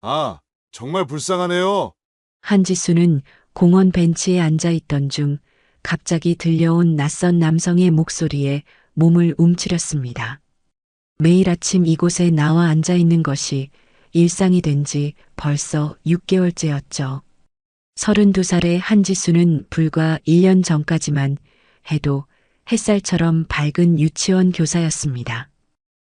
아, 정말 불쌍하네요. 한지수는 공원 벤치에 앉아 있던 중 갑자기 들려온 낯선 남성의 목소리에 몸을 움츠렸습니다. 매일 아침 이곳에 나와 앉아 있는 것이 일상이 된 지 벌써 6개월째였죠. 32살의 한지수는 불과 1년 전까지만 해도 햇살처럼 밝은 유치원 교사였습니다.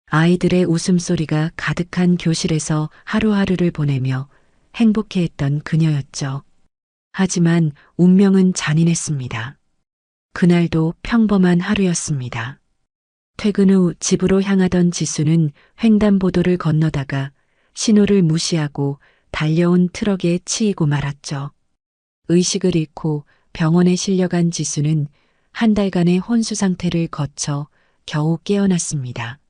아이들의 웃음소리가 가득한 교실에서 하루하루를 보내며 행복해했던 그녀였죠. 하지만 운명은 잔인했습니다. 그날도 평범한 하루였습니다. 퇴근 후 집으로 향하던 지수는 횡단보도를 건너다가 신호를 무시하고 달려온 트럭에 치이고 말았죠. 의식을 잃고 병원에 실려간 지수는 한 달간의 혼수 상태를 거쳐 겨우 깨어났습니다.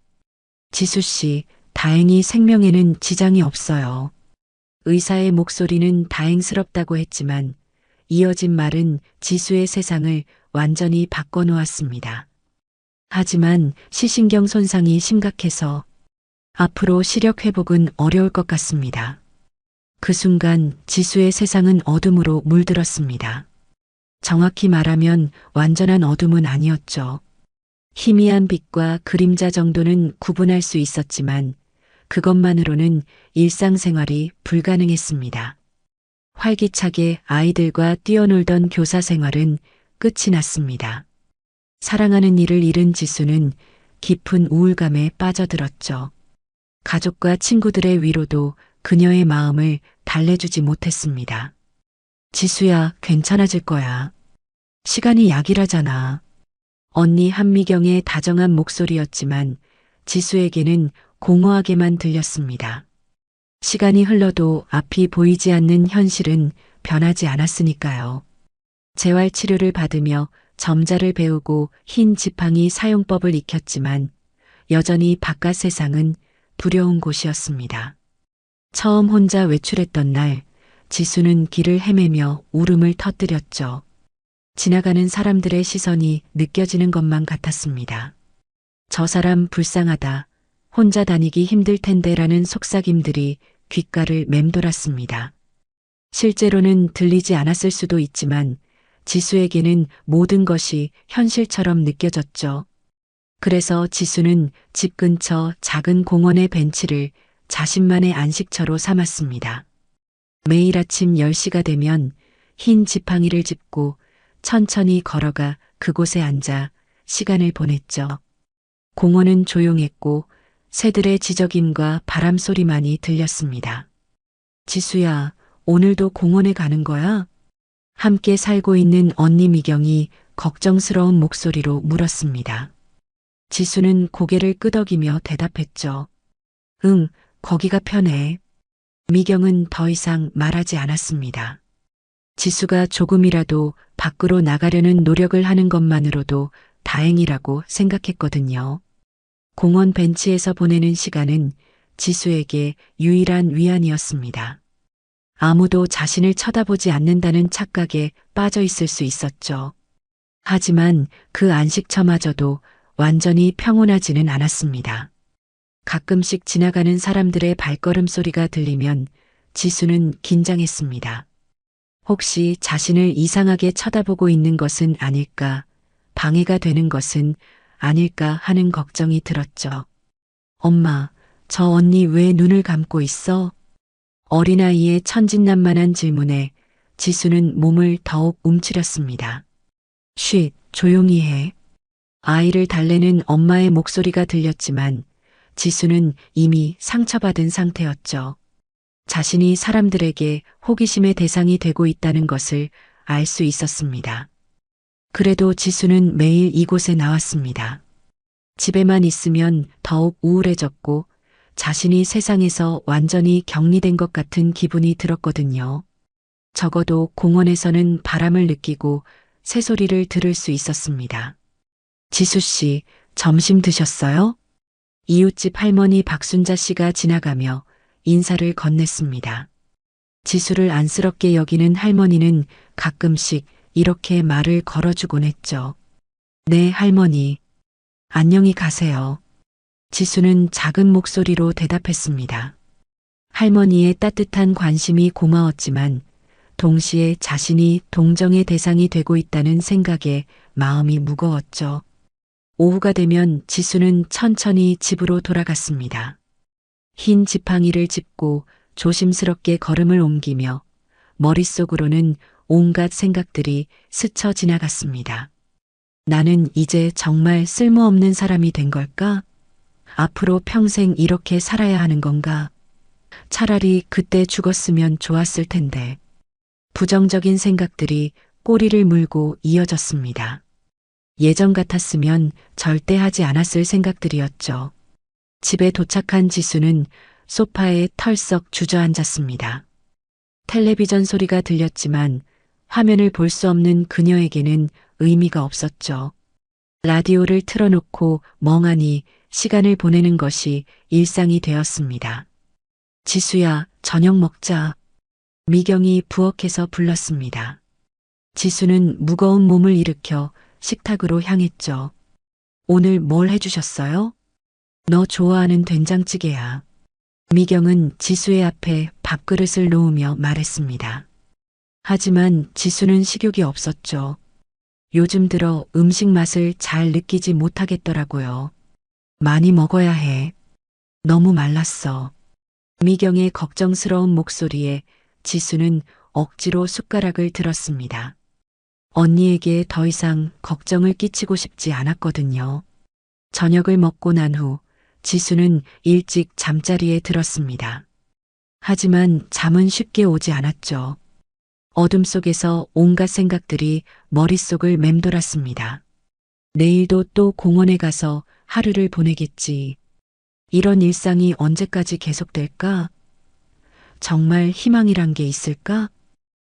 지수 씨, 다행히 생명에는 지장이 없어요. 의사의 목소리는 다행스럽다고 했지만 이어진 말은 지수의 세상을 완전히 바꿔놓았습니다. 하지만 시신경 손상이 심각해서 앞으로 시력 회복은 어려울 것 같습니다. 그 순간 지수의 세상은 어둠으로 물들었습니다. 정확히 말하면 완전한 어둠은 아니었죠. 희미한 빛과 그림자 정도는 구분할 수 있었지만 그것만으로는 일상생활이 불가능했습니다. 활기차게 아이들과 뛰어놀던 교사 생활은 끝이 났습니다. 사랑하는 이를 잃은 지수는 깊은 우울감에 빠져들었죠. 가족과 친구들의 위로도 그녀의 마음을 달래주지 못했습니다. 지수야, 괜찮아질 거야. 시간이 약이라잖아. 언니 한미경의 다정한 목소리였지만 지수에게는 공허하게만 들렸습니다. 시간이 흘러도 앞이 보이지 않는 현실은 변하지 않았으니까요. 재활치료를 받으며 점자를 배우고 흰 지팡이 사용법을 익혔지만 여전히 바깥 세상은 두려운 곳이었습니다. 처음 혼자 외출했던 날, 지수는 길을 헤매며 울음을 터뜨렸죠. 지나가는 사람들의 시선이 느껴지는 것만 같았습니다. 저 사람 불쌍하다. 혼자 다니기 힘들 텐데라는 속삭임들이 귓가를 맴돌았습니다. 실제로는 들리지 않았을 수도 있지만 지수에게는 모든 것이 현실처럼 느껴졌죠. 그래서 지수는 집 근처 작은 공원의 벤치를 자신만의 안식처로 삼았습니다. 매일 아침 10시가 되면 흰 지팡이를 짚고 천천히 걸어가 그곳에 앉아 시간을 보냈죠. 공원은 조용했고 새들의 지저귐과 바람 소리만이 들렸습니다. 지수야, 오늘도 공원에 가는 거야? 함께 살고 있는 언니 미경이 걱정스러운 목소리로 물었습니다. 지수는 고개를 끄덕이며 대답했죠. 응, 거기가 편해. 미경은 더 이상 말하지 않았습니다. 지수가 조금이라도 밖으로 나가려는 노력을 하는 것만으로도 다행이라고 생각했거든요. 공원 벤치에서 보내는 시간은 지수에게 유일한 위안이었습니다. 아무도 자신을 쳐다보지 않는다는 착각에 빠져 있을 수 있었죠. 하지만 그 안식처마저도 완전히 평온하지는 않았습니다. 가끔씩 지나가는 사람들의 발걸음 소리가 들리면 지수는 긴장했습니다. 혹시 자신을 이상하게 쳐다보고 있는 것은 아닐까, 방해가 되는 것은 아닐까 하는 걱정이 들었죠. 엄마, 저 언니 왜 눈을 감고 있어? 어린아이의 천진난만한 질문에 지수는 몸을 더욱 움츠렸습니다. 쉿, 조용히 해. 아이를 달래는 엄마의 목소리가 들렸지만 지수는 이미 상처받은 상태였죠. 자신이 사람들에게 호기심의 대상이 되고 있다는 것을 알 수 있었습니다. 그래도 지수는 매일 이곳에 나왔습니다. 집에만 있으면 더욱 우울해졌고 자신이 세상에서 완전히 격리된 것 같은 기분이 들었거든요. 적어도 공원에서는 바람을 느끼고 새소리를 들을 수 있었습니다. 지수 씨, 점심 드셨어요? 이웃집 할머니 박순자 씨가 지나가며 인사를 건넸습니다. 지수를 안쓰럽게 여기는 할머니는 가끔씩 이렇게 말을 걸어주곤 했죠. 네, 할머니. 안녕히 가세요. 지수는 작은 목소리로 대답했습니다. 할머니의 따뜻한 관심이 고마웠지만 동시에 자신이 동정의 대상이 되고 있다는 생각에 마음이 무거웠죠. 오후가 되면 지수는 천천히 집으로 돌아갔습니다. 흰 지팡이를 짚고 조심스럽게 걸음을 옮기며 머릿속으로는 온갖 생각들이 스쳐 지나갔습니다. 나는 이제 정말 쓸모없는 사람이 된 걸까? 앞으로 평생 이렇게 살아야 하는 건가? 차라리 그때 죽었으면 좋았을 텐데. 부정적인 생각들이 꼬리를 물고 이어졌습니다. 예전 같았으면 절대 하지 않았을 생각들이었죠. 집에 도착한 지수는 소파에 털썩 주저앉았습니다. 텔레비전 소리가 들렸지만 화면을 볼 수 없는 그녀에게는 의미가 없었죠. 라디오를 틀어놓고 멍하니 시간을 보내는 것이 일상이 되었습니다. 지수야, 저녁 먹자. 미경이 부엌에서 불렀습니다. 지수는 무거운 몸을 일으켜 식탁으로 향했죠. 오늘 뭘 해주셨어요? 너 좋아하는 된장찌개야. 미경은 지수의 앞에 밥그릇을 놓으며 말했습니다. 하지만 지수는 식욕이 없었죠. 요즘 들어 음식 맛을 잘 느끼지 못하겠더라고요. 많이 먹어야 해. 너무 말랐어. 미경의 걱정스러운 목소리에 지수는 억지로 숟가락을 들었습니다. 언니에게 더 이상 걱정을 끼치고 싶지 않았거든요. 저녁을 먹고 난 후 지수는 일찍 잠자리에 들었습니다. 하지만 잠은 쉽게 오지 않았죠. 어둠 속에서 온갖 생각들이 머릿속을 맴돌았습니다. 내일도 또 공원에 가서 하루를 보내겠지. 이런 일상이 언제까지 계속될까? 정말 희망이란 게 있을까?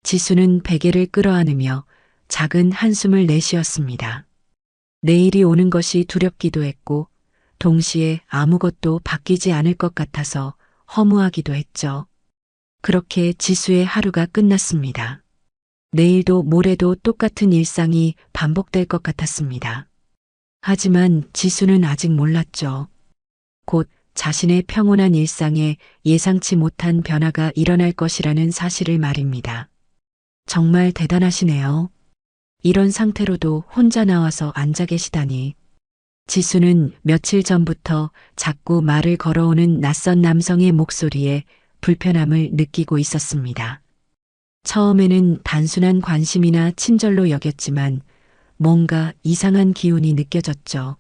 지수는 베개를 끌어안으며 작은 한숨을 내쉬었습니다. 내일이 오는 것이 두렵기도 했고 동시에 아무것도 바뀌지 않을 것 같아서 허무하기도 했죠. 그렇게 지수의 하루가 끝났습니다. 내일도 모레도 똑같은 일상이 반복될 것 같았습니다. 하지만 지수는 아직 몰랐죠. 곧 자신의 평온한 일상에 예상치 못한 변화가 일어날 것이라는 사실을 말입니다. 정말 대단하시네요. 이런 상태로도 혼자 나와서 앉아 계시다니. 지수는 며칠 전부터 자꾸 말을 걸어오는 낯선 남성의 목소리에 불편함을 느끼고 있었습니다. 처음에는 단순한 관심이나 친절로 여겼지만 뭔가 이상한 기운이 느껴졌죠.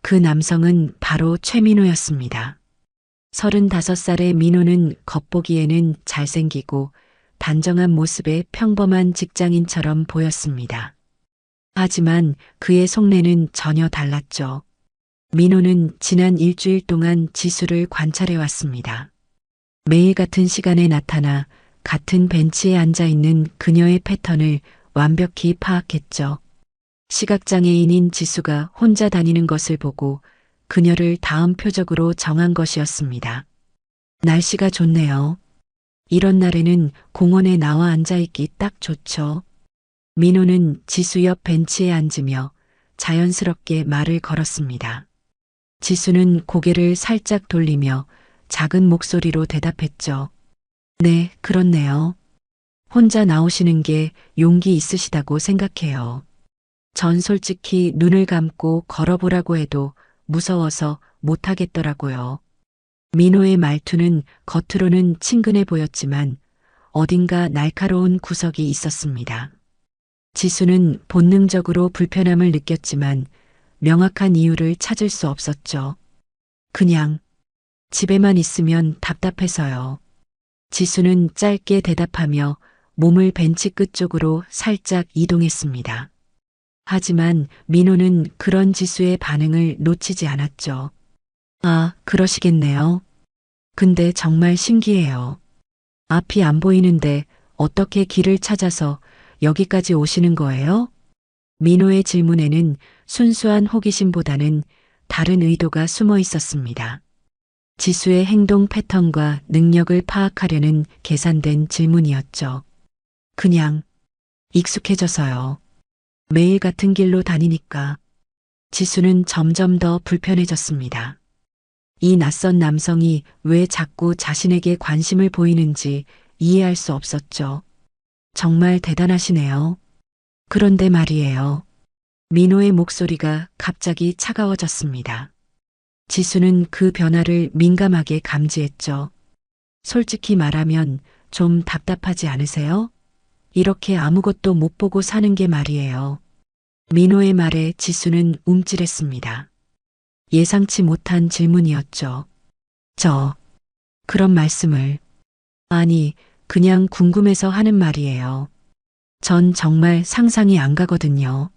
그 남성은 바로 최민호였습니다. 35살의 민호는 겉보기에는 잘생기고 단정한 모습의 평범한 직장인처럼 보였습니다. 하지만 그의 속내는 전혀 달랐죠. 민호는 지난 일주일 동안 지수를 관찰해 왔습니다. 매일 같은 시간에 나타나 같은 벤치에 앉아 있는 그녀의 패턴을 완벽히 파악했죠. 시각장애인인 지수가 혼자 다니는 것을 보고 그녀를 다음 표적으로 정한 것이었습니다. 날씨가 좋네요. 이런 날에는 공원에 나와 앉아있기 딱 좋죠. 민호는 지수 옆 벤치에 앉으며 자연스럽게 말을 걸었습니다. 지수는 고개를 살짝 돌리며 작은 목소리로 대답했죠. 네, 그렇네요. 혼자 나오시는 게 용기 있으시다고 생각해요. 전 솔직히 눈을 감고 걸어보라고 해도 무서워서 못하겠더라고요. 민호의 말투는 겉으로는 친근해 보였지만 어딘가 날카로운 구석이 있었습니다. 지수는 본능적으로 불편함을 느꼈지만 명확한 이유를 찾을 수 없었죠. 그냥 집에만 있으면 답답해서요. 지수는 짧게 대답하며 몸을 벤치 끝쪽으로 살짝 이동했습니다. 하지만 민호는 그런 지수의 반응을 놓치지 않았죠. 아, 그러시겠네요. 근데 정말 신기해요. 앞이 안 보이는데 어떻게 길을 찾아서 여기까지 오시는 거예요? 민호의 질문에는 순수한 호기심보다는 다른 의도가 숨어 있었습니다. 지수의 행동 패턴과 능력을 파악하려는 계산된 질문이었죠. 그냥 익숙해져서요. 매일 같은 길로 다니니까. 지수는 점점 더 불편해졌습니다. 이 낯선 남성이 왜 자꾸 자신에게 관심을 보이는지 이해할 수 없었죠. 정말 대단하시네요. 그런데 말이에요. 민호의 목소리가 갑자기 차가워졌습니다. 지수는 그 변화를 민감하게 감지했죠. 솔직히 말하면 좀 답답하지 않으세요? 이렇게 아무것도 못 보고 사는 게 말이에요. 민호의 말에 지수는 움찔했습니다. 예상치 못한 질문이었죠. 그런 말씀을. 아니, 그냥 궁금해서 하는 말이에요. 전 정말 상상이 안 가거든요.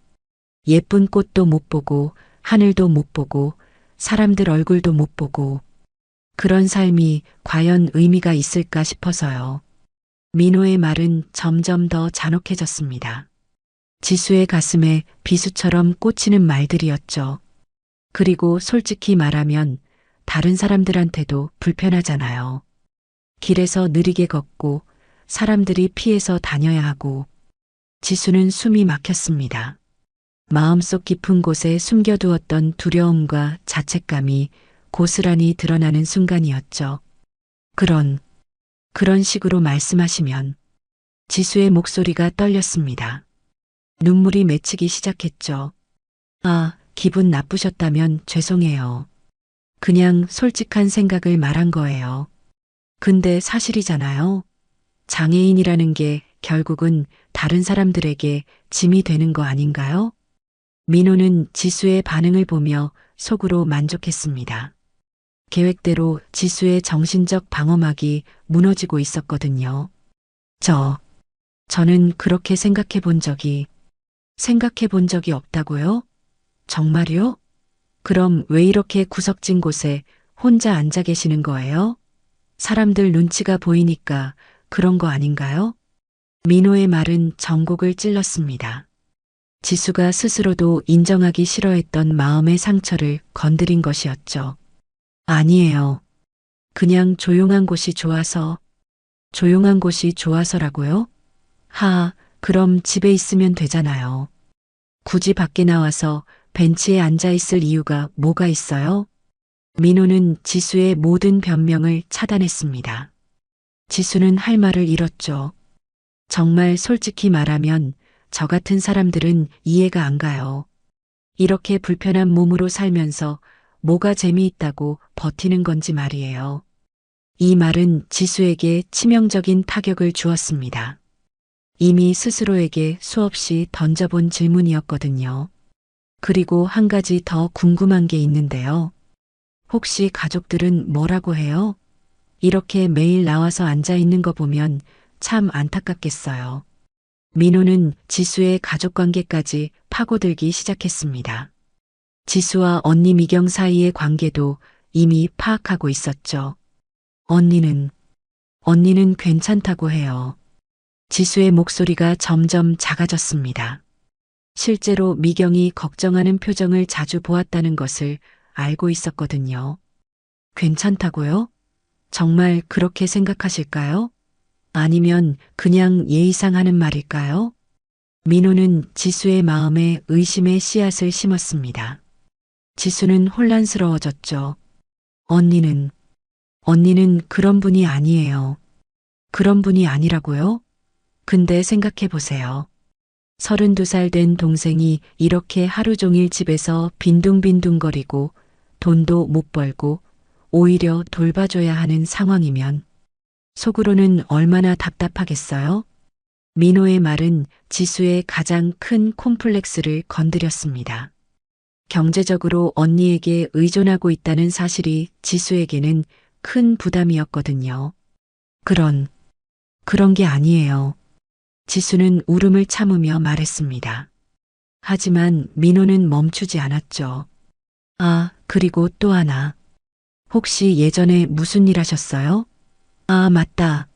예쁜 꽃도 못 보고, 하늘도 못 보고, 사람들 얼굴도 못 보고, 그런 삶이 과연 의미가 있을까 싶어서요. 민호의 말은 점점 더 잔혹해졌습니다. 지수의 가슴에 비수처럼 꽂히는 말들이었죠. 그리고 솔직히 말하면 다른 사람들한테도 불편하잖아요. 길에서 느리게 걷고 사람들이 피해서 다녀야 하고. 지수는 숨이 막혔습니다. 마음속 깊은 곳에 숨겨두었던 두려움과 자책감이 고스란히 드러나는 순간이었죠. 그런 식으로 말씀하시면. 지수의 목소리가 떨렸습니다. 눈물이 맺히기 시작했죠. 아, 기분 나쁘셨다면 죄송해요. 그냥 솔직한 생각을 말한 거예요. 근데 사실이잖아요. 장애인이라는 게 결국은 다른 사람들에게 짐이 되는 거 아닌가요? 민호는 지수의 반응을 보며 속으로 만족했습니다. 계획대로 지수의 정신적 방어막이 무너지고 있었거든요. 저는 그렇게 생각해 본 적이 없다고요? 정말요? 그럼 왜 이렇게 구석진 곳에 혼자 앉아 계시는 거예요? 사람들 눈치가 보이니까 그런 거 아닌가요? 민호의 말은 전곡을 찔렀습니다. 지수가 스스로도 인정하기 싫어했던 마음의 상처를 건드린 것이었죠. 아니에요. 그냥 조용한 곳이 좋아서라고요? 그럼 집에 있으면 되잖아요. 굳이 밖에 나와서 벤치에 앉아 있을 이유가 뭐가 있어요? 민호는 지수의 모든 변명을 차단했습니다. 지수는 할 말을 잃었죠. 정말 솔직히 말하면 저 같은 사람들은 이해가 안 가요. 이렇게 불편한 몸으로 살면서 뭐가 재미있다고 버티는 건지 말이에요. 이 말은 지수에게 치명적인 타격을 주었습니다. 이미 스스로에게 수없이 던져본 질문이었거든요. 그리고 한 가지 더 궁금한 게 있는데요. 혹시 가족들은 뭐라고 해요? 이렇게 매일 나와서 앉아 있는 거 보면 참 안타깝겠어요. 민호는 지수의 가족관계까지 파고들기 시작했습니다. 지수와 언니 미경 사이의 관계도 이미 파악하고 있었죠. 언니는 괜찮다고 해요. 지수의 목소리가 점점 작아졌습니다. 실제로 미경이 걱정하는 표정을 자주 보았다는 것을 알고 있었거든요. 괜찮다고요? 정말 그렇게 생각하실까요? 아니면 그냥 예의상 하는 말일까요? 민호는 지수의 마음에 의심의 씨앗을 심었습니다. 지수는 혼란스러워졌죠. 언니는 그런 분이 아니에요. 그런 분이 아니라고요? 근데 생각해 보세요. 32살 된 동생이 이렇게 하루 종일 집에서 빈둥빈둥거리고 돈도 못 벌고 오히려 돌봐줘야 하는 상황이면 속으로는 얼마나 답답하겠어요? 민호의 말은 지수의 가장 큰 콤플렉스를 건드렸습니다. 경제적으로 언니에게 의존하고 있다는 사실이 지수에게는 큰 부담이었거든요. 그런 게 아니에요. 지수는 울음을 참으며 말했습니다. 하지만 민호는 멈추지 않았죠. 그리고 또 하나. 혹시 예전에 무슨 일 하셨어요? 맞다.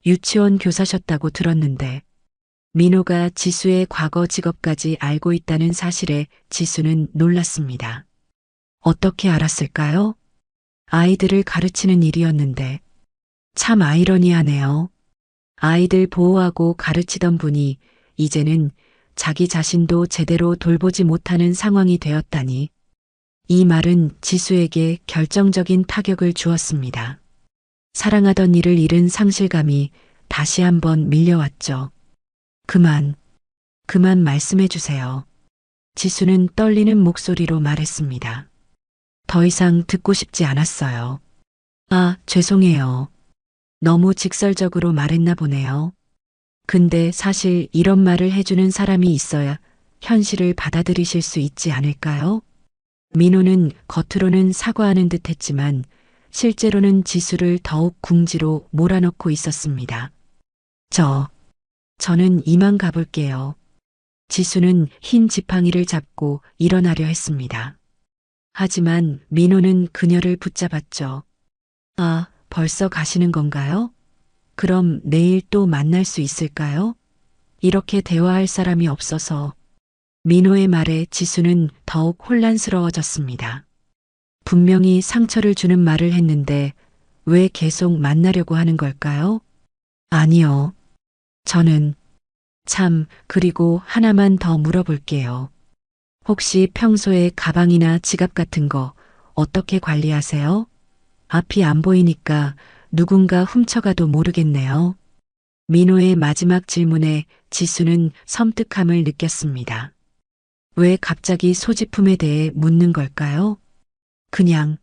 유치원 교사셨다고 들었는데. 민호가 지수의 과거 직업까지 알고 있다는 사실에 지수는 놀랐습니다. 어떻게 알았을까요? 아이들을 가르치는 일이었는데. 참 아이러니하네요. 아이들 보호하고 가르치던 분이 이제는 자기 자신도 제대로 돌보지 못하는 상황이 되었다니. 이 말은 지수에게 결정적인 타격을 주었습니다. 사랑하던 이를 잃은 상실감이 다시 한번 밀려왔죠. 그만 말씀해 주세요. 지수는 떨리는 목소리로 말했습니다. 더 이상 듣고 싶지 않았어요. 아, 죄송해요. 너무 직설적으로 말했나 보네요. 근데 사실 이런 말을 해주는 사람이 있어야 현실을 받아들이실 수 있지 않을까요? 민호는 겉으로는 사과하는 듯 했지만 실제로는 지수를 더욱 궁지로 몰아넣고 있었습니다. 저는 이만 가볼게요. 지수는 흰 지팡이를 잡고 일어나려 했습니다. 하지만 민호는 그녀를 붙잡았죠. 아, 벌써 가시는 건가요? 그럼 내일 또 만날 수 있을까요? 이렇게 대화할 사람이 없어서 민호의 말에 지수는 더욱 혼란스러워졌습니다. 분명히 상처를 주는 말을 했는데 왜 계속 만나려고 하는 걸까요? 아니요. 그리고 하나만 더 물어볼게요. 혹시 평소에 가방이나 지갑 같은 거 어떻게 관리하세요? 앞이 안 보이니까 누군가 훔쳐가도 모르겠네요. 민호의 마지막 질문에 지수는 섬뜩함을 느꼈습니다. 왜 갑자기 소지품에 대해 묻는 걸까요? 그냥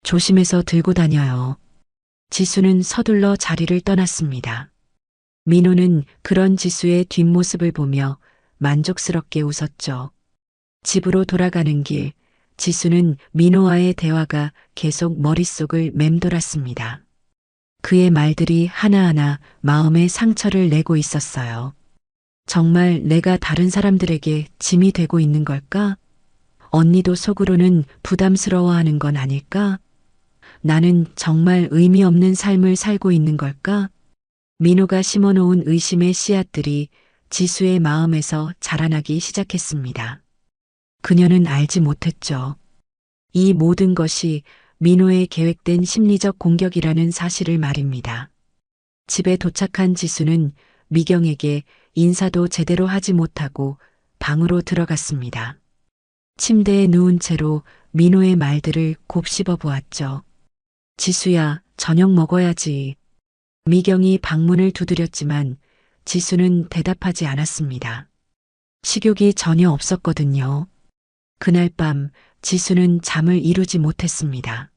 조심해서 들고 다녀요. 지수는 서둘러 자리를 떠났습니다. 민호는 그런 지수의 뒷모습을 보며 만족스럽게 웃었죠. 집으로 돌아가는 길, 지수는 민호와의 대화가 계속 머릿속을 맴돌았습니다. 그의 말들이 하나하나 마음에 상처를 내고 있었어요. 정말 내가 다른 사람들에게 짐이 되고 있는 걸까? 언니도 속으로는 부담스러워하는 건 아닐까? 나는 정말 의미 없는 삶을 살고 있는 걸까? 민호가 심어놓은 의심의 씨앗들이 지수의 마음에서 자라나기 시작했습니다. 그녀는 알지 못했죠. 이 모든 것이 민호의 계획된 심리적 공격이라는 사실을 말입니다. 집에 도착한 지수는 미경에게 인사도 제대로 하지 못하고 방으로 들어갔습니다. 침대에 누운 채로 민호의 말들을 곱씹어 보았죠. 지수야, 저녁 먹어야지. 미경이 방문을 두드렸지만 지수는 대답하지 않았습니다. 식욕이 전혀 없었거든요. 그날 밤 지수는 잠을 이루지 못했습니다.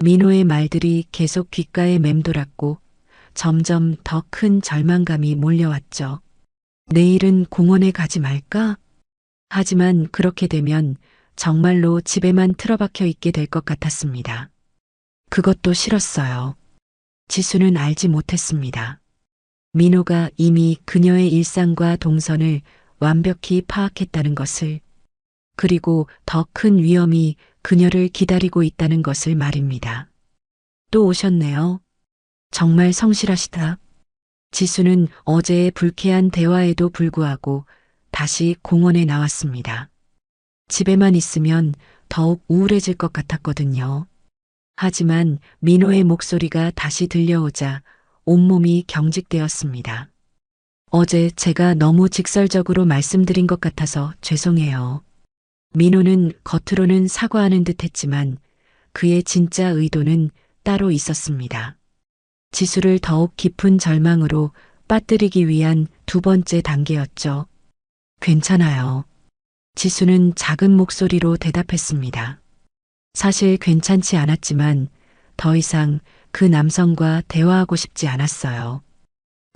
민호의 말들이 계속 귓가에 맴돌았고 점점 더 큰 절망감이 몰려왔죠. 내일은 공원에 가지 말까? 하지만 그렇게 되면 정말로 집에만 틀어박혀 있게 될 것 같았습니다. 그것도 싫었어요. 지수는 알지 못했습니다. 민호가 이미 그녀의 일상과 동선을 완벽히 파악했다는 것을, 그리고 더 큰 위험이 그녀를 기다리고 있다는 것을 말입니다. 또 오셨네요. 정말 성실하시다. 지수는 어제의 불쾌한 대화에도 불구하고 다시 공원에 나왔습니다. 집에만 있으면 더욱 우울해질 것 같았거든요. 하지만 민호의 목소리가 다시 들려오자 온몸이 경직되었습니다. 어제 제가 너무 직설적으로 말씀드린 것 같아서 죄송해요. 민호는 겉으로는 사과하는 듯 했지만 그의 진짜 의도는 따로 있었습니다. 지수를 더욱 깊은 절망으로 빠뜨리기 위한 두 번째 단계였죠. 괜찮아요. 지수는 작은 목소리로 대답했습니다. 사실 괜찮지 않았지만 더 이상 그 남성과 대화하고 싶지 않았어요.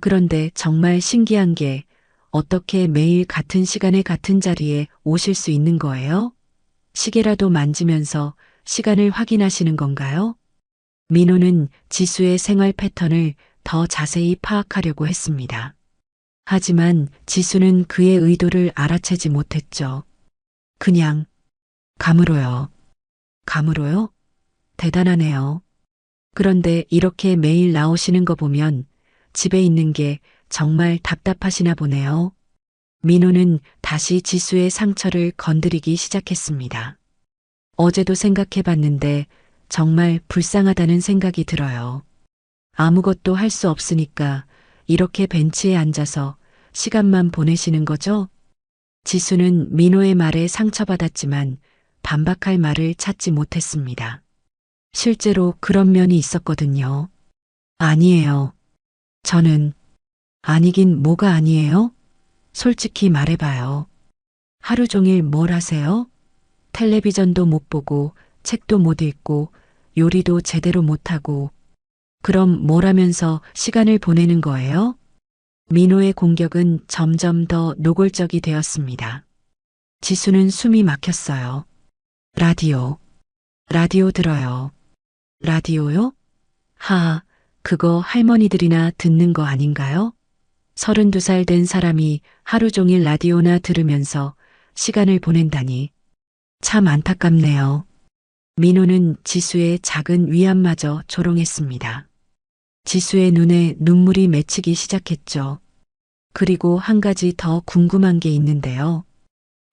그런데 정말 신기한 게 어떻게 매일 같은 시간에 같은 자리에 오실 수 있는 거예요? 시계라도 만지면서 시간을 확인하시는 건가요? 민호는 지수의 생활 패턴을 더 자세히 파악하려고 했습니다. 하지만 지수는 그의 의도를 알아채지 못했죠. 그냥 감으로요. 감으로요? 대단하네요. 그런데 이렇게 매일 나오시는 거 보면 집에 있는 게 정말 답답하시나 보네요. 민호는 다시 지수의 상처를 건드리기 시작했습니다. 어제도 생각해 봤는데 정말 불쌍하다는 생각이 들어요. 아무것도 할 수 없으니까 이렇게 벤치에 앉아서 시간만 보내시는 거죠? 지수는 민호의 말에 상처받았지만 반박할 말을 찾지 못했습니다. 실제로 그런 면이 있었거든요. 아니에요. 저는 아니긴 뭐가 아니에요? 솔직히 말해봐요. 하루 종일 뭘 하세요? 텔레비전도 못 보고 책도 못 읽고 요리도 제대로 못하고 그럼 뭘 하면서 시간을 보내는 거예요? 민호의 공격은 점점 더 노골적이 되었습니다. 지수는 숨이 막혔어요. 라디오 들어요. 라디오요? 그거 할머니들이나 듣는 거 아닌가요? 32살 된 사람이 하루 종일 라디오나 들으면서 시간을 보낸다니. 참 안타깝네요. 민호는 지수의 작은 위안마저 조롱했습니다. 지수의 눈에 눈물이 맺히기 시작했죠. 그리고 한 가지 더 궁금한 게 있는데요.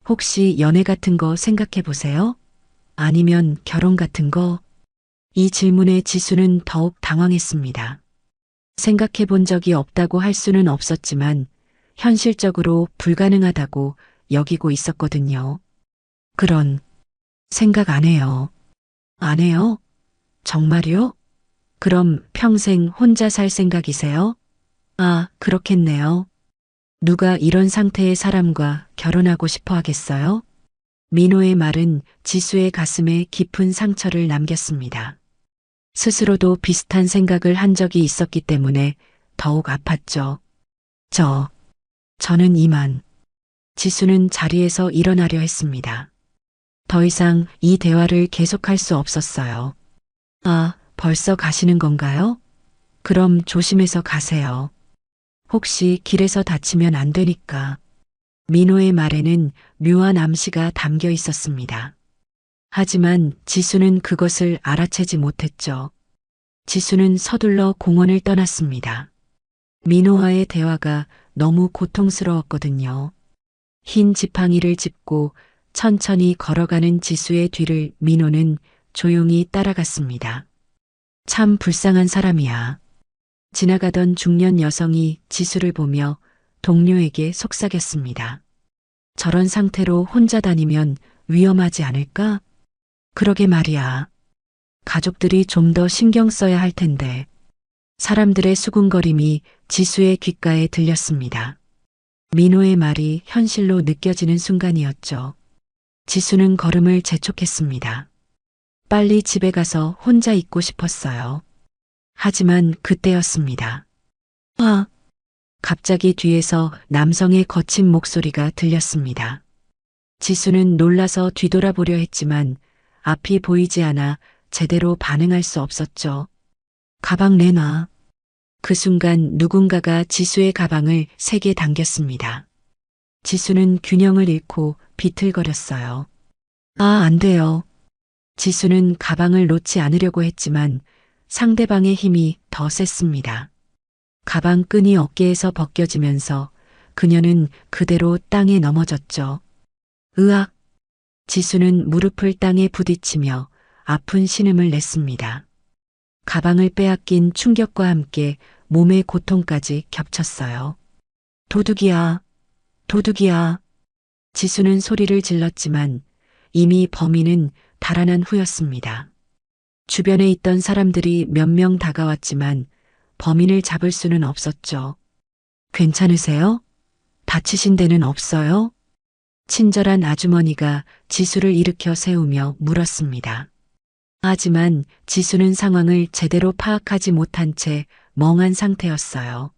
혹시 연애 같은 거 생각해 보세요? 아니면 결혼 같은 거? 이 질문에 지수는 더욱 당황했습니다. 생각해 본 적이 없다고 할 수는 없었지만 현실적으로 불가능하다고 여기고 있었거든요. 그런 생각 안 해요. 안 해요? 정말요? 그럼 평생 혼자 살 생각이세요? 그렇겠네요. 누가 이런 상태의 사람과 결혼하고 싶어 하겠어요? 민호의 말은 지수의 가슴에 깊은 상처를 남겼습니다. 스스로도 비슷한 생각을 한 적이 있었기 때문에 더욱 아팠죠. 저는 이만. 지수는 자리에서 일어나려 했습니다. 더 이상 이 대화를 계속할 수 없었어요. 벌써 가시는 건가요? 그럼 조심해서 가세요. 혹시 길에서 다치면 안 되니까. 민호의 말에는 묘한 암시가 담겨 있었습니다. 하지만 지수는 그것을 알아채지 못했죠. 지수는 서둘러 공원을 떠났습니다. 민호와의 대화가 너무 고통스러웠거든요. 흰 지팡이를 짚고 천천히 걸어가는 지수의 뒤를 민호는 조용히 따라갔습니다. 참 불쌍한 사람이야. 지나가던 중년 여성이 지수를 보며 동료에게 속삭였습니다. 저런 상태로 혼자 다니면 위험하지 않을까? 그러게 말이야. 가족들이 좀 더 신경 써야 할 텐데. 사람들의 수군거림이 지수의 귓가에 들렸습니다. 민호의 말이 현실로 느껴지는 순간이었죠. 지수는 걸음을 재촉했습니다. 빨리 집에 가서 혼자 있고 싶었어요. 하지만 그때였습니다. 갑자기 뒤에서 남성의 거친 목소리가 들렸습니다. 지수는 놀라서 뒤돌아보려 했지만 앞이 보이지 않아 제대로 반응할 수 없었죠. 가방 내놔. 그 순간 누군가가 지수의 가방을 세게 당겼습니다. 지수는 균형을 잃고 비틀거렸어요. 안 돼요. 지수는 가방을 놓지 않으려고 했지만 상대방의 힘이 더 셌습니다. 가방 끈이 어깨에서 벗겨지면서 그녀는 그대로 땅에 넘어졌죠. 으악! 지수는 무릎을 땅에 부딪히며 아픈 신음을 냈습니다. 가방을 빼앗긴 충격과 함께 몸의 고통까지 겹쳤어요. 도둑이야! 도둑이야! 지수는 소리를 질렀지만 이미 범인은 달아난 후였습니다. 주변에 있던 사람들이 몇 명 다가왔지만 범인을 잡을 수는 없었죠. 괜찮으세요? 다치신 데는 없어요? 친절한 아주머니가 지수를 일으켜 세우며 물었습니다. 하지만 지수는 상황을 제대로 파악하지 못한 채 멍한 상태였어요.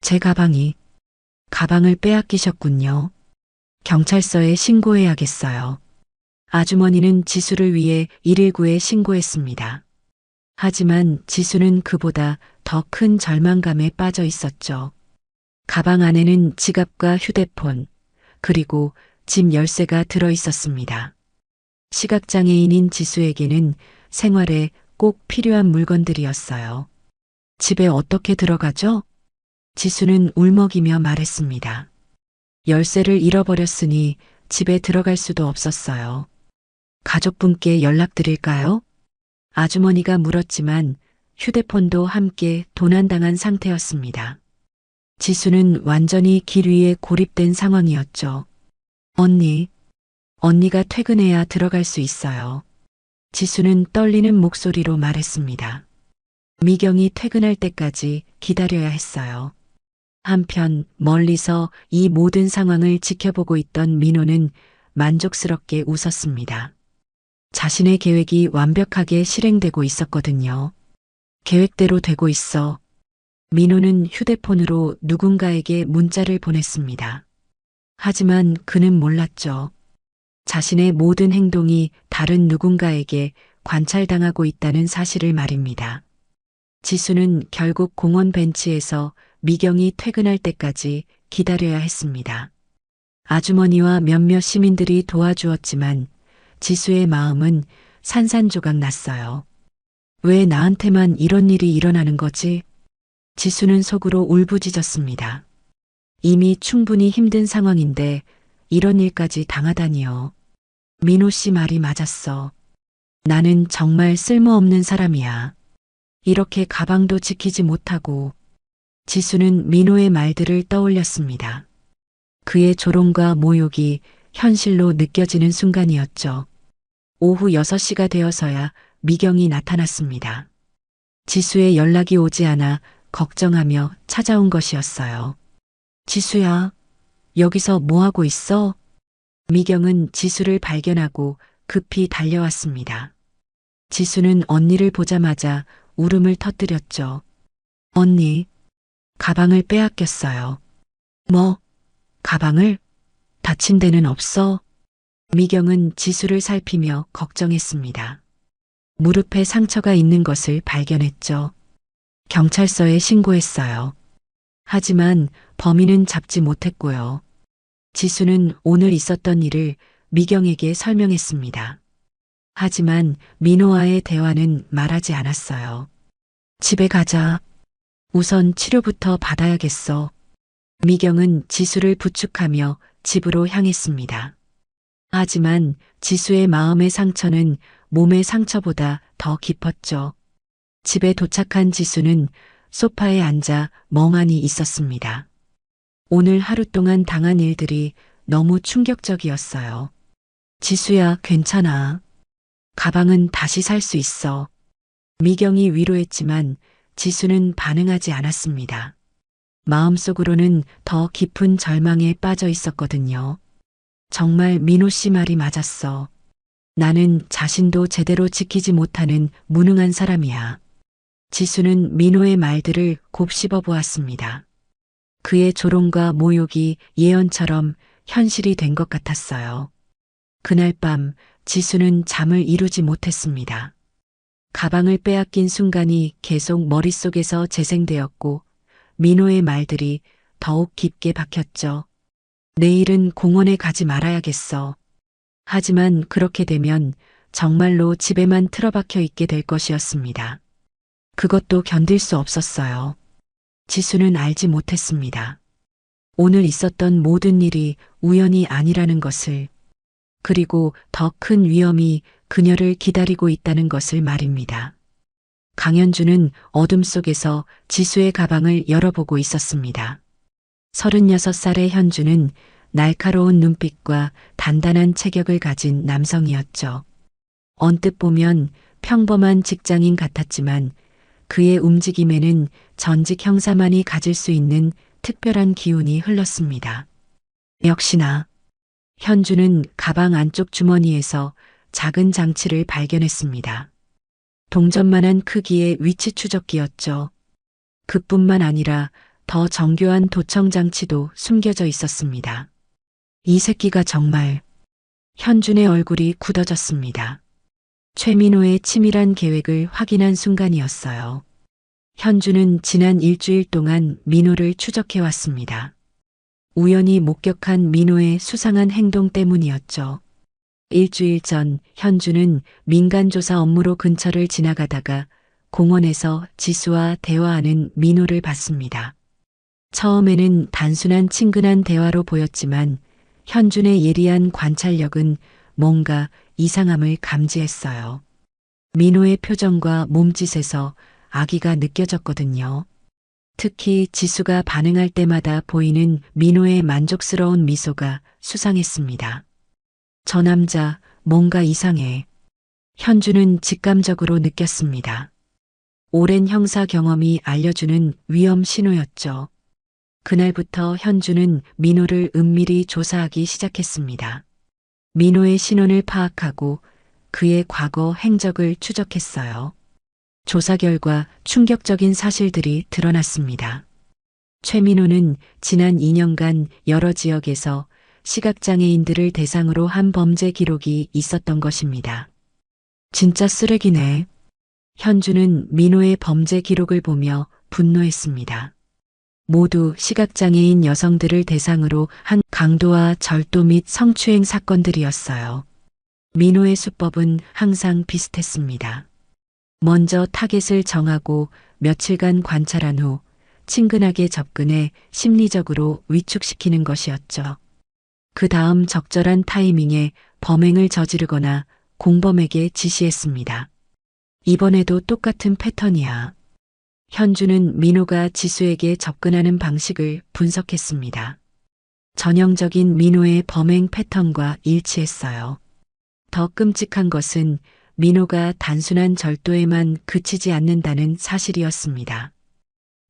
제 가방을 빼앗기셨군요. 경찰서에 신고해야겠어요. 아주머니는 지수를 위해 119에 신고했습니다. 하지만 지수는 그보다 더 큰 절망감에 빠져 있었죠. 가방 안에는 지갑과 휴대폰, 그리고 집 열쇠가 들어 있었습니다. 시각장애인인 지수에게는 생활에 꼭 필요한 물건들이었어요. 집에 어떻게 들어가죠? 지수는 울먹이며 말했습니다. 열쇠를 잃어버렸으니 집에 들어갈 수도 없었어요. 가족분께 연락드릴까요? 아주머니가 물었지만 휴대폰도 함께 도난당한 상태였습니다. 지수는 완전히 길 위에 고립된 상황이었죠. 언니가 퇴근해야 들어갈 수 있어요. 지수는 떨리는 목소리로 말했습니다. 미경이 퇴근할 때까지 기다려야 했어요. 한편 멀리서 이 모든 상황을 지켜보고 있던 민호는 만족스럽게 웃었습니다. 자신의 계획이 완벽하게 실행되고 있었거든요. 계획대로 되고 있어. 민호는 휴대폰으로 누군가에게 문자를 보냈습니다. 하지만 그는 몰랐죠. 자신의 모든 행동이 다른 누군가에게 관찰당하고 있다는 사실을 말입니다. 지수는 결국 공원 벤치에서 미경이 퇴근할 때까지 기다려야 했습니다. 아주머니와 몇몇 시민들이 도와주었지만 지수의 마음은 산산조각 났어요. 왜 나한테만 이런 일이 일어나는 거지? 지수는 속으로 울부짖었습니다. 이미 충분히 힘든 상황인데 이런 일까지 당하다니요. 민호 씨 말이 맞았어. 나는 정말 쓸모없는 사람이야. 이렇게 가방도 지키지 못하고. 지수는 민호의 말들을 떠올렸습니다. 그의 조롱과 모욕이 현실로 느껴지는 순간이었죠. 오후 6시가 되어서야 미경이 나타났습니다. 지수의 연락이 오지 않아 걱정하며 찾아온 것이었어요. 지수야, 여기서 뭐 하고 있어? 미경은 지수를 발견하고 급히 달려왔습니다. 지수는 언니를 보자마자 울음을 터뜨렸죠. 언니, 가방을 빼앗겼어요. 뭐, 가방을? 다친 데는 없어? 미경은 지수를 살피며 걱정했습니다. 무릎에 상처가 있는 것을 발견했죠. 경찰서에 신고했어요. 하지만 범인은 잡지 못했고요. 지수는 오늘 있었던 일을 미경에게 설명했습니다. 하지만 민호와의 대화는 말하지 않았어요. 집에 가자. 우선 치료부터 받아야겠어. 미경은 지수를 부축하며 집으로 향했습니다. 하지만 지수의 마음의 상처는 몸의 상처보다 더 깊었죠. 집에 도착한 지수는 소파에 앉아 멍하니 있었습니다. 오늘 하루 동안 당한 일들이 너무 충격적이었어요. 지수야, 괜찮아. 가방은 다시 살 수 있어. 미경이 위로했지만 지수는 반응하지 않았습니다. 마음속으로는 더 깊은 절망에 빠져 있었거든요. 정말 민호 씨 말이 맞았어. 나는 자신도 제대로 지키지 못하는 무능한 사람이야. 지수는 민호의 말들을 곱씹어 보았습니다. 그의 조롱과 모욕이 예언처럼 현실이 된 것 같았어요. 그날 밤 지수는 잠을 이루지 못했습니다. 가방을 빼앗긴 순간이 계속 머릿속에서 재생되었고 민호의 말들이 더욱 깊게 박혔죠. 내일은 공원에 가지 말아야겠어. 하지만 그렇게 되면 정말로 집에만 틀어박혀 있게 될 것이었습니다. 그것도 견딜 수 없었어요. 지수는 알지 못했습니다. 오늘 있었던 모든 일이 우연이 아니라는 것을, 그리고 더 큰 위험이 그녀를 기다리고 있다는 것을 말입니다. 강현주는 어둠 속에서 지수의 가방을 열어보고 있었습니다. 36살의 현주는 날카로운 눈빛과 단단한 체격을 가진 남성이었죠. 언뜻 보면 평범한 직장인 같았지만 그의 움직임에는 전직 형사만이 가질 수 있는 특별한 기운이 흘렀습니다. 역시나 현주는 가방 안쪽 주머니에서 작은 장치를 발견했습니다. 동전만한 크기의 위치 추적기였죠. 그뿐만 아니라 더 정교한 도청 장치도 숨겨져 있었습니다. 이 새끼가 정말. 현준의 얼굴이 굳어졌습니다. 최민호의 치밀한 계획을 확인한 순간이었어요. 현주는 지난 일주일 동안 민호를 추적해왔습니다. 우연히 목격한 민호의 수상한 행동 때문이었죠. 일주일 전 현주는 민간조사 업무로 근처를 지나가다가 공원에서 지수와 대화하는 민호를 봤습니다. 처음에는 단순한 친근한 대화로 보였지만 현준의 예리한 관찰력은 뭔가 이상함을 감지했어요. 민호의 표정과 몸짓에서 악의가 느껴졌거든요. 특히 지수가 반응할 때마다 보이는 민호의 만족스러운 미소가 수상했습니다. 저 남자 뭔가 이상해. 현주는 직감적으로 느꼈습니다. 오랜 형사 경험이 알려주는 위험 신호였죠. 그날부터 현주는 민호를 은밀히 조사하기 시작했습니다. 민호의 신원을 파악하고 그의 과거 행적을 추적했어요. 조사 결과 충격적인 사실들이 드러났습니다. 최민호는 지난 2년간 여러 지역에서 시각장애인들을 대상으로 한 범죄 기록이 있었던 것입니다. 진짜 쓰레기네. 현주는 민호의 범죄 기록을 보며 분노했습니다. 모두 시각장애인 여성들을 대상으로 한 강도와 절도 및 성추행 사건들이었어요. 민호의 수법은 항상 비슷했습니다. 먼저 타겟을 정하고 며칠간 관찰한 후 친근하게 접근해 심리적으로 위축시키는 것이었죠. 그 다음 적절한 타이밍에 범행을 저지르거나 공범에게 지시했습니다. 이번에도 똑같은 패턴이야. 현주는 민호가 지수에게 접근하는 방식을 분석했습니다. 전형적인 민호의 범행 패턴과 일치했어요. 더 끔찍한 것은 민호가 단순한 절도에만 그치지 않는다는 사실이었습니다.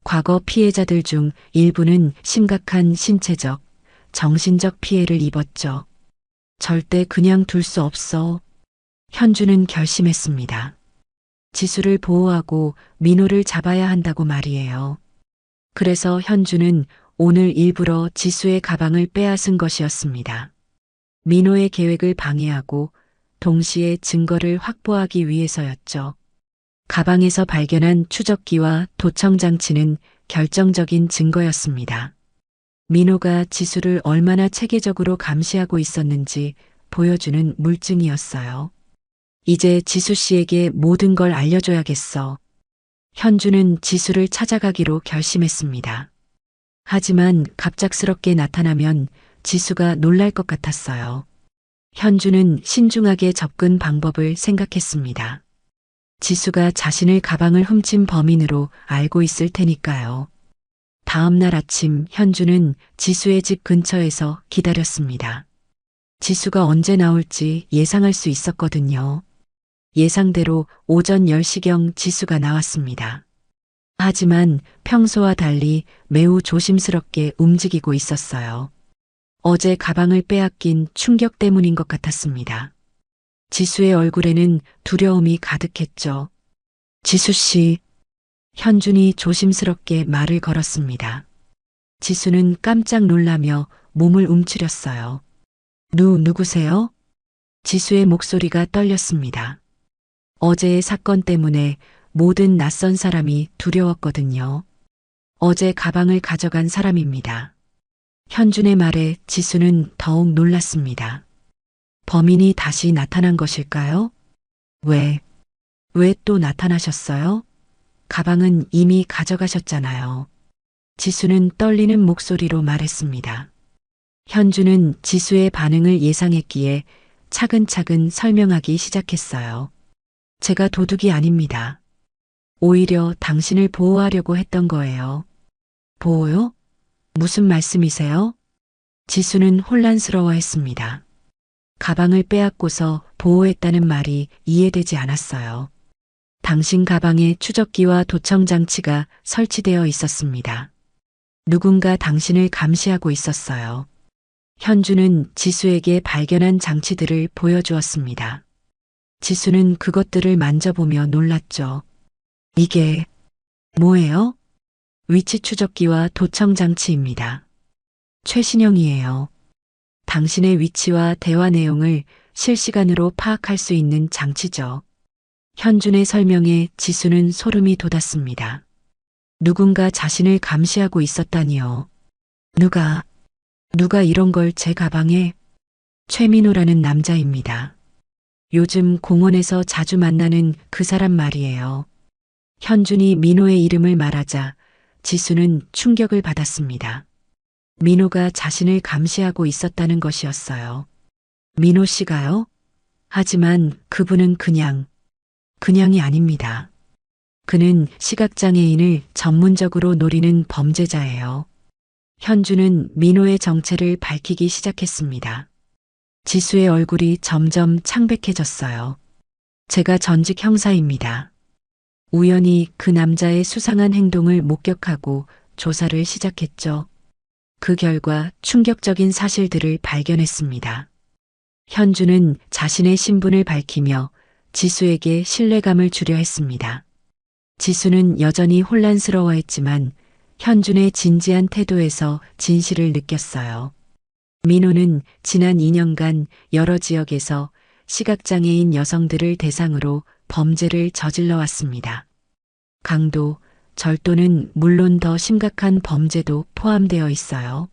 과거 피해자들 중 일부는 심각한 신체적, 정신적 피해를 입었죠. 절대 그냥 둘 수 없어. 현주는 결심했습니다. 지수를 보호하고 민호를 잡아야 한다고 말이에요. 그래서 현주는 오늘 일부러 지수의 가방을 빼앗은 것이었습니다. 민호의 계획을 방해하고 동시에 증거를 확보하기 위해서였죠. 가방에서 발견한 추적기와 도청장치는 결정적인 증거였습니다. 민호가 지수를 얼마나 체계적으로 감시하고 있었는지 보여주는 물증이었어요. 이제 지수 씨에게 모든 걸 알려줘야겠어. 현주는 지수를 찾아가기로 결심했습니다. 하지만 갑작스럽게 나타나면 지수가 놀랄 것 같았어요. 현주는 신중하게 접근 방법을 생각했습니다. 지수가 자신의 가방을 훔친 범인으로 알고 있을 테니까요. 다음 날 아침 현주는 지수의 집 근처에서 기다렸습니다. 지수가 언제 나올지 예상할 수 있었거든요. 예상대로 오전 10시경 지수가 나왔습니다. 하지만 평소와 달리 매우 조심스럽게 움직이고 있었어요. 어제 가방을 빼앗긴 충격 때문인 것 같았습니다. 지수의 얼굴에는 두려움이 가득했죠. 지수 씨. 현준이 조심스럽게 말을 걸었습니다. 지수는 깜짝 놀라며 몸을 움츠렸어요. 누구세요? 지수의 목소리가 떨렸습니다. 어제의 사건 때문에 모든 낯선 사람이 두려웠거든요. 어제 가방을 가져간 사람입니다. 현준의 말에 지수는 더욱 놀랐습니다. 범인이 다시 나타난 것일까요? 왜 또 나타나셨어요? 가방은 이미 가져가셨잖아요. 지수는 떨리는 목소리로 말했습니다. 현주는 지수의 반응을 예상했기에 차근차근 설명하기 시작했어요. 제가 도둑이 아닙니다. 오히려 당신을 보호하려고 했던 거예요. 보호요? 무슨 말씀이세요? 지수는 혼란스러워했습니다. 가방을 빼앗고서 보호했다는 말이 이해되지 않았어요. 당신 가방에 추적기와 도청장치가 설치되어 있었습니다. 누군가 당신을 감시하고 있었어요. 현주는 지수에게 발견한 장치들을 보여주었습니다. 지수는 그것들을 만져보며 놀랐죠. 이게 뭐예요? 위치 추적기와 도청장치입니다. 최신형이에요. 당신의 위치와 대화 내용을 실시간으로 파악할 수 있는 장치죠. 현준의 설명에 지수는 소름이 돋았습니다. 누군가 자신을 감시하고 있었다니요. 누가 이런 걸 제 가방에? 최민호라는 남자입니다. 요즘 공원에서 자주 만나는 그 사람 말이에요. 현준이 민호의 이름을 말하자 지수는 충격을 받았습니다. 민호가 자신을 감시하고 있었다는 것이었어요. 민호 씨가요? 하지만 그분은 그냥이 아닙니다. 그는 시각장애인을 전문적으로 노리는 범죄자예요. 현주는 민호의 정체를 밝히기 시작했습니다. 지수의 얼굴이 점점 창백해졌어요. 제가 전직 형사입니다. 우연히 그 남자의 수상한 행동을 목격하고 조사를 시작했죠. 그 결과 충격적인 사실들을 발견했습니다. 현주는 자신의 신분을 밝히며 지수에게 신뢰감을 주려 했습니다. 지수는 여전히 혼란스러워했지만 현준의 진지한 태도에서 진실을 느꼈어요. 민호는 지난 2년간 여러 지역에서 시각장애인 여성들을 대상으로 범죄를 저질러 왔습니다. 강도, 절도는 물론 더 심각한 범죄도 포함되어 있어요.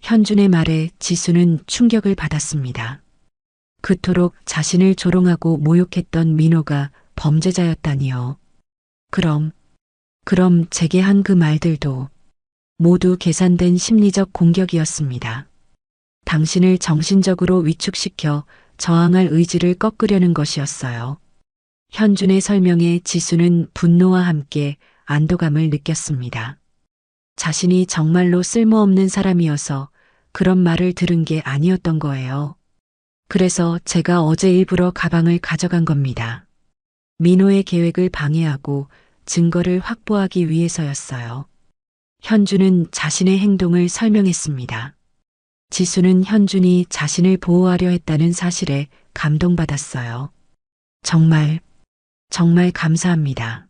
현준의 말에 지수는 충격을 받았습니다. 그토록 자신을 조롱하고 모욕했던 민호가 범죄자였다니요. 그럼 제게 한 그 말들도 모두 계산된 심리적 공격이었습니다. 당신을 정신적으로 위축시켜 저항할 의지를 꺾으려는 것이었어요. 현준의 설명에 지수는 분노와 함께 안도감을 느꼈습니다. 자신이 정말로 쓸모없는 사람이어서 그런 말을 들은 게 아니었던 거예요. 그래서 제가 어제 일부러 가방을 가져간 겁니다. 민호의 계획을 방해하고 증거를 확보하기 위해서였어요. 현준은 자신의 행동을 설명했습니다. 지수는 현준이 자신을 보호하려 했다는 사실에 감동받았어요. 정말 감사합니다.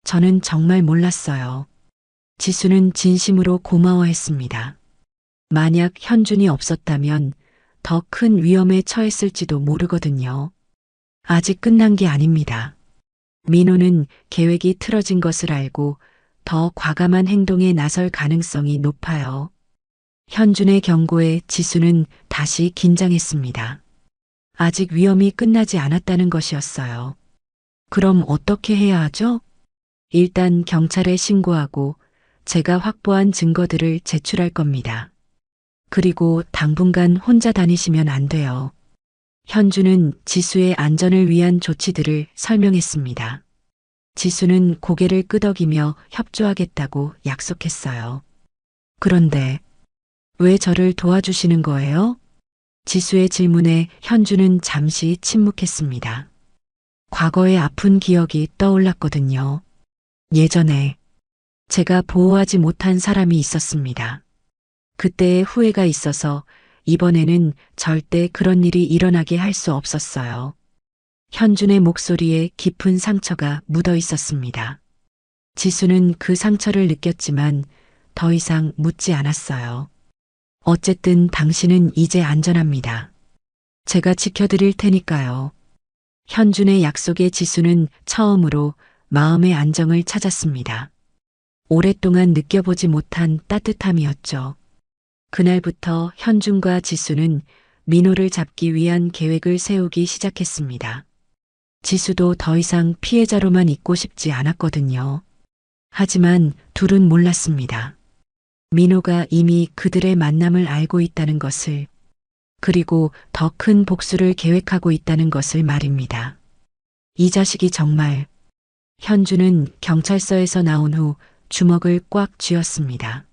저는 정말 몰랐어요. 지수는 진심으로 고마워했습니다. 만약 현준이 없었다면 더 큰 위험에 처했을지도 모르거든요. 아직 끝난 게 아닙니다. 민호는 계획이 틀어진 것을 알고 더 과감한 행동에 나설 가능성이 높아요. 현준의 경고에 지수는 다시 긴장했습니다. 아직 위험이 끝나지 않았다는 것이었어요. 그럼 어떻게 해야 하죠? 일단 경찰에 신고하고 제가 확보한 증거들을 제출할 겁니다. 그리고 당분간 혼자 다니시면 안 돼요. 현주는 지수의 안전을 위한 조치들을 설명했습니다. 지수는 고개를 끄덕이며 협조하겠다고 약속했어요. 그런데 왜 저를 도와주시는 거예요? 지수의 질문에 현주는 잠시 침묵했습니다. 과거의 아픈 기억이 떠올랐거든요. 예전에 제가 보호하지 못한 사람이 있었습니다. 그때의 후회가 있어서 이번에는 절대 그런 일이 일어나게 할 수 없었어요. 현준의 목소리에 깊은 상처가 묻어 있었습니다. 지수는 그 상처를 느꼈지만 더 이상 묻지 않았어요. 어쨌든 당신은 이제 안전합니다. 제가 지켜드릴 테니까요. 현준의 약속에 지수는 처음으로 마음의 안정을 찾았습니다. 오랫동안 느껴보지 못한 따뜻함이었죠. 그날부터 현준과 지수는 민호를 잡기 위한 계획을 세우기 시작했습니다. 지수도 더 이상 피해자로만 있고 싶지 않았거든요. 하지만 둘은 몰랐습니다. 민호가 이미 그들의 만남을 알고 있다는 것을, 그리고 더 큰 복수를 계획하고 있다는 것을 말입니다. 이 자식이 정말. 현주는 경찰서에서 나온 후 주먹을 꽉 쥐었습니다.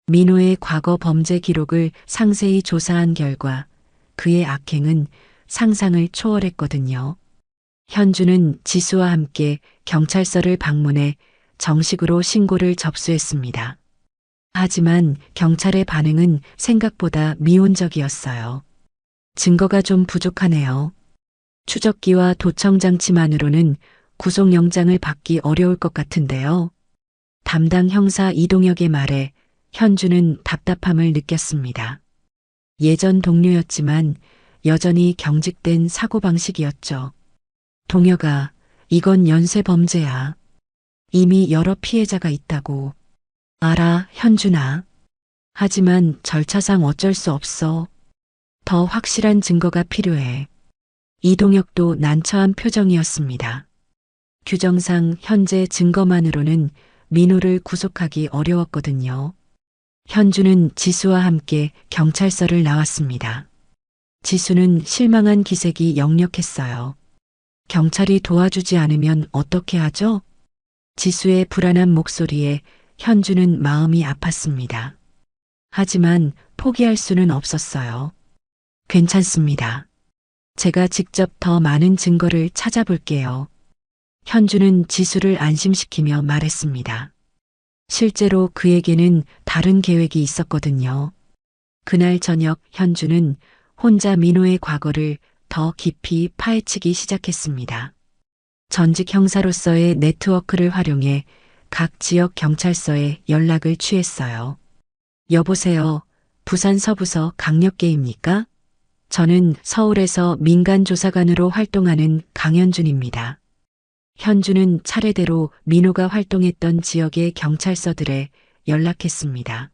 민호의 과거 범죄 기록을 상세히 조사한 결과 그의 악행은 상상을 초월했거든요. 현주는 지수와 함께 경찰서를 방문해 정식으로 신고를 접수했습니다. 하지만 경찰의 반응은 생각보다 미온적이었어요. 증거가 좀 부족하네요. 추적기와 도청장치만으로는 구속영장을 받기 어려울 것 같은데요. 담당 형사 이동혁의 말에 현주는 답답함을 느꼈습니다. 예전 동료였지만 여전히 경직된 사고방식이었죠. 동혁아, 이건 연쇄범죄야. 이미 여러 피해자가 있다고. 알아, 현준아. 하지만 절차상 어쩔 수 없어. 더 확실한 증거가 필요해. 이동혁도 난처한 표정이었습니다. 규정상 현재 증거만으로는 민호를 구속하기 어려웠거든요. 현주는 지수와 함께 경찰서를 나왔습니다. 지수는 실망한 기색이 역력했어요. 경찰이 도와주지 않으면 어떻게 하죠? 지수의 불안한 목소리에 현주는 마음이 아팠습니다. 하지만 포기할 수는 없었어요. 괜찮습니다. 제가 직접 더 많은 증거를 찾아볼게요. 현주는 지수를 안심시키며 말했습니다. 실제로 그에게는 다른 계획이 있었거든요. 그날 저녁 현주는 혼자 민호의 과거를 더 깊이 파헤치기 시작했습니다. 전직 형사로서의 네트워크를 활용해 각 지역 경찰서에 연락을 취했어요. 여보세요. 부산 서부서 강력계입니까? 저는 서울에서 민간조사관으로 활동하는 강현준입니다. 현주는 차례대로 민호가 활동했던 지역의 경찰서들에 연락했습니다.